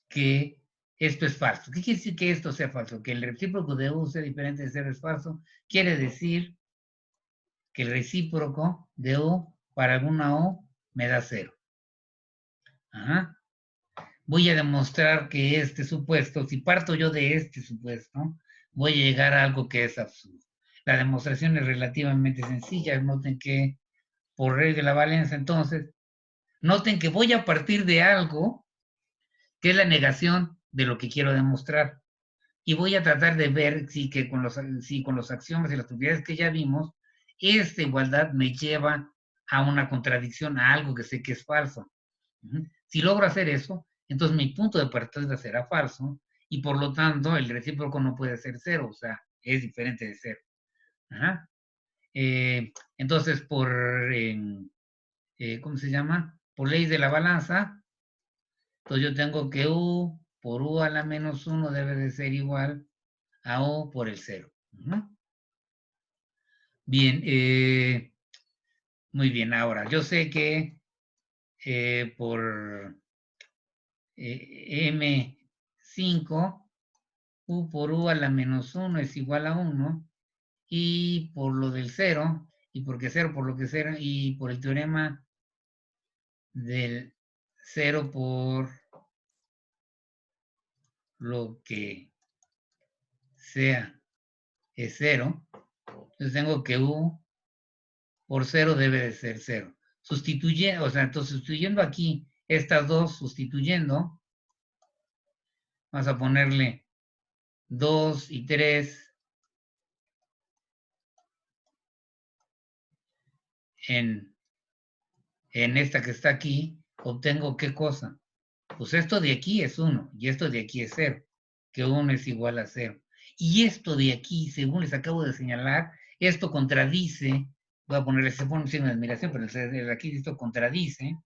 que esto es falso. ¿Qué quiere decir que esto sea falso? Que el recíproco de U sea diferente de 0 es falso. Quiere decir que el recíproco de U para alguna U me da 0. Ajá. Voy a demostrar que este supuesto, si parto yo de este supuesto, voy a llegar a algo que es absurdo. La demostración es relativamente sencilla. Noten que por regla de la valencia, entonces, noten que voy a partir de algo que es la negación de lo que quiero demostrar. Y voy a tratar de ver si con los axiomas y las propiedades que ya vimos, esta igualdad me lleva a una contradicción, a algo que sé que es falso. Si logro hacer eso, entonces mi punto de partida será falso y por lo tanto el recíproco no puede ser 0, o sea, es diferente de 0. Ajá. Entonces, ¿cómo se llama? Por ley de la balanza, entonces yo tengo que U por U a la menos 1 debe de ser igual a U por el 0. Bien, muy bien. Ahora, yo sé que por M5, U por U a la menos 1 es igual a 1, y por lo del 0, y porque 0 por lo que 0, y por el teorema del 0 por lo que sea es 0, entonces tengo que U por 0 debe de ser 0. Sustituyendo, o sea, entonces sustituyendo aquí estas dos, sustituyendo, vamos a ponerle 2 y 3 en esta que está aquí, obtengo ¿qué cosa? Pues esto de aquí es 1 y esto de aquí es 0, que 1 es igual a 0. Y esto de aquí, según les acabo de señalar, esto contradice, voy a ponerle, se pone un signo de admiración, pero el aquí esto contradice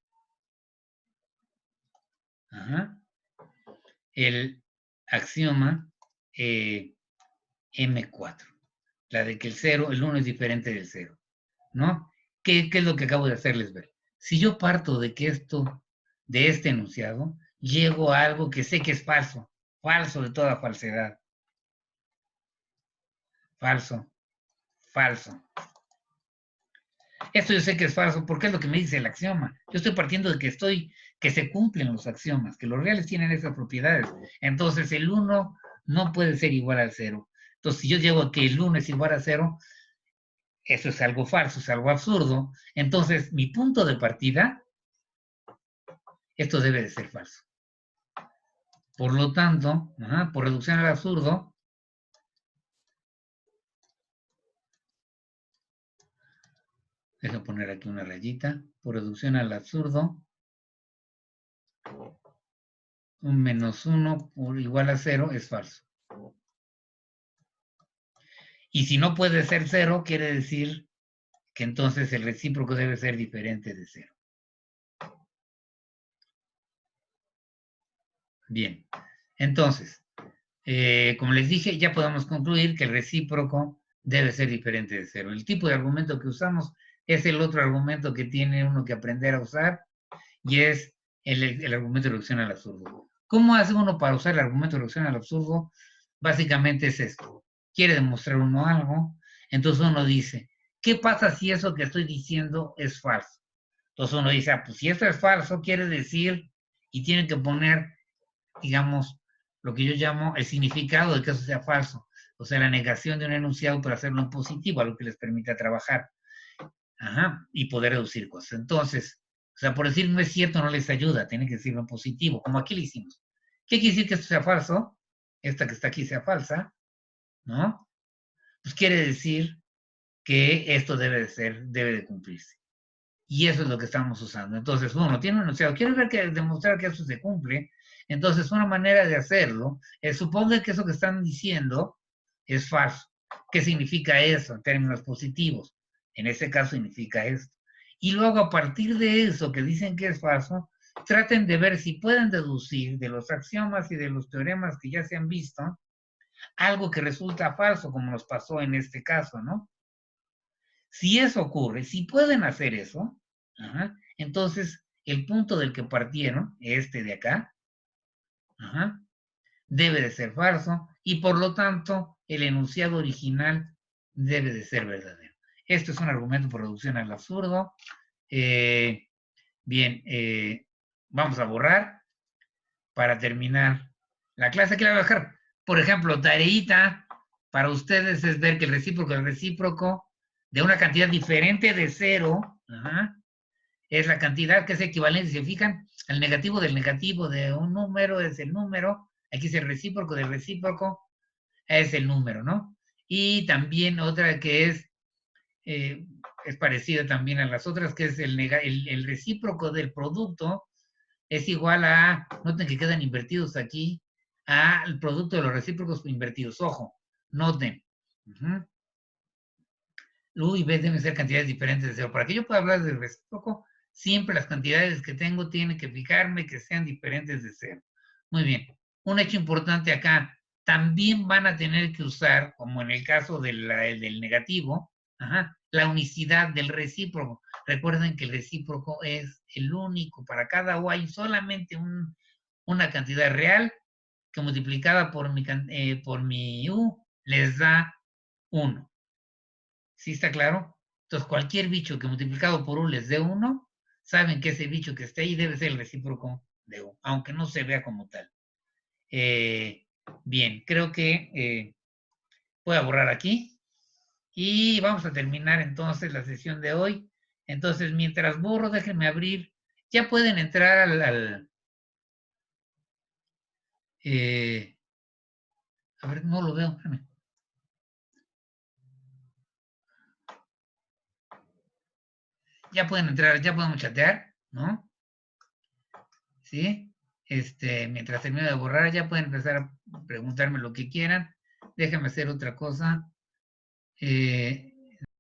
el axioma M4, la de que el 1 es diferente del 0, ¿no? ¿Qué es lo que acabo de hacerles ver? Si yo parto de que de este enunciado, llego a algo que sé que es falso, falso de toda falsedad, falso, falso. Esto yo sé que es falso porque es lo que me dice el axioma. Yo estoy partiendo de que se cumplen los axiomas, que los reales tienen esas propiedades. Entonces el 1 no puede ser igual al 0. Entonces si yo llego a que el 1 es igual a 0, eso es algo falso, es algo absurdo. Entonces mi punto de partida, esto debe de ser falso. Por lo tanto, por reducción al absurdo, deja poner aquí una rayita, por reducción al absurdo, un menos 1 por igual a 0 es falso. Y si no puede ser 0, quiere decir que entonces el recíproco debe ser diferente de 0. Bien, entonces, como les dije, ya podemos concluir que el recíproco debe ser diferente de 0. El tipo de argumento que usamos es el otro argumento que tiene uno que aprender a usar y es el argumento de reducción al absurdo. ¿Cómo hace uno para usar el argumento de reducción al absurdo? Básicamente es esto. Quiere demostrar uno algo, entonces uno dice, ¿qué pasa si eso que estoy diciendo es falso? Entonces uno dice, pues si esto es falso, quiere decir, y tienen que poner, digamos, lo que yo llamo el significado de que eso sea falso. O sea, la negación de un enunciado para hacerlo en positivo, algo que les permita trabajar. Y poder reducir cosas. Entonces, o sea, por decir no es cierto no les ayuda, tiene que decirlo en positivo, como aquí lo hicimos. ¿Qué quiere decir que esto sea falso? Esta que está aquí sea falsa, ¿no? Pues quiere decir que esto debe de cumplirse. Y eso es lo que estamos usando. Entonces, uno tiene un enunciado, quiere ver que demostrar que eso se cumple. Entonces, una manera de hacerlo es suponga que eso que están diciendo es falso. ¿Qué significa eso en términos positivos? En este caso significa esto. Y luego, a partir de eso que dicen que es falso, traten de ver si pueden deducir de los axiomas y de los teoremas que ya se han visto algo que resulta falso, como nos pasó en este caso, ¿no? Si eso ocurre, si pueden hacer eso, entonces el punto del que partieron, este de acá, debe de ser falso y por lo tanto el enunciado original debe de ser verdadero. Esto es un argumento por reducción al absurdo. Bien, vamos a borrar para terminar la clase. Que la voy a dejar, por ejemplo, tareita para ustedes es ver que el recíproco de una cantidad diferente de 0, es la cantidad que es equivalente, si se fijan, al negativo del negativo de un número es el número, aquí es el recíproco del recíproco, es el número, ¿no? Y también otra que es parecida también a las otras, que es el recíproco del producto, es igual a, noten que quedan invertidos aquí, al producto de los recíprocos invertidos. Ojo, noten. U y B deben ser cantidades diferentes de 0. Para que yo pueda hablar del recíproco, siempre las cantidades que tengo tienen que fijarme que sean diferentes de 0. Muy bien. Un hecho importante acá, también van a tener que usar, como en el caso del negativo, la unicidad del recíproco. Recuerden que el recíproco es el único. Para cada U hay solamente una cantidad real que multiplicada por mi U les da 1. ¿Sí está claro? Entonces, cualquier bicho que multiplicado por 1 les dé 1, saben que ese bicho que está ahí debe ser el recíproco de 1, aunque no se vea como tal. Bien, creo que voy a borrar aquí y vamos a terminar entonces la sesión de hoy. Entonces, mientras borro, déjenme abrir. Ya pueden entrar a ver, no lo veo. Espérame. Ya pueden entrar, ya podemos chatear, ¿no? ¿Sí? Mientras termino de borrar, ya pueden empezar a preguntarme lo que quieran. Déjenme hacer otra cosa.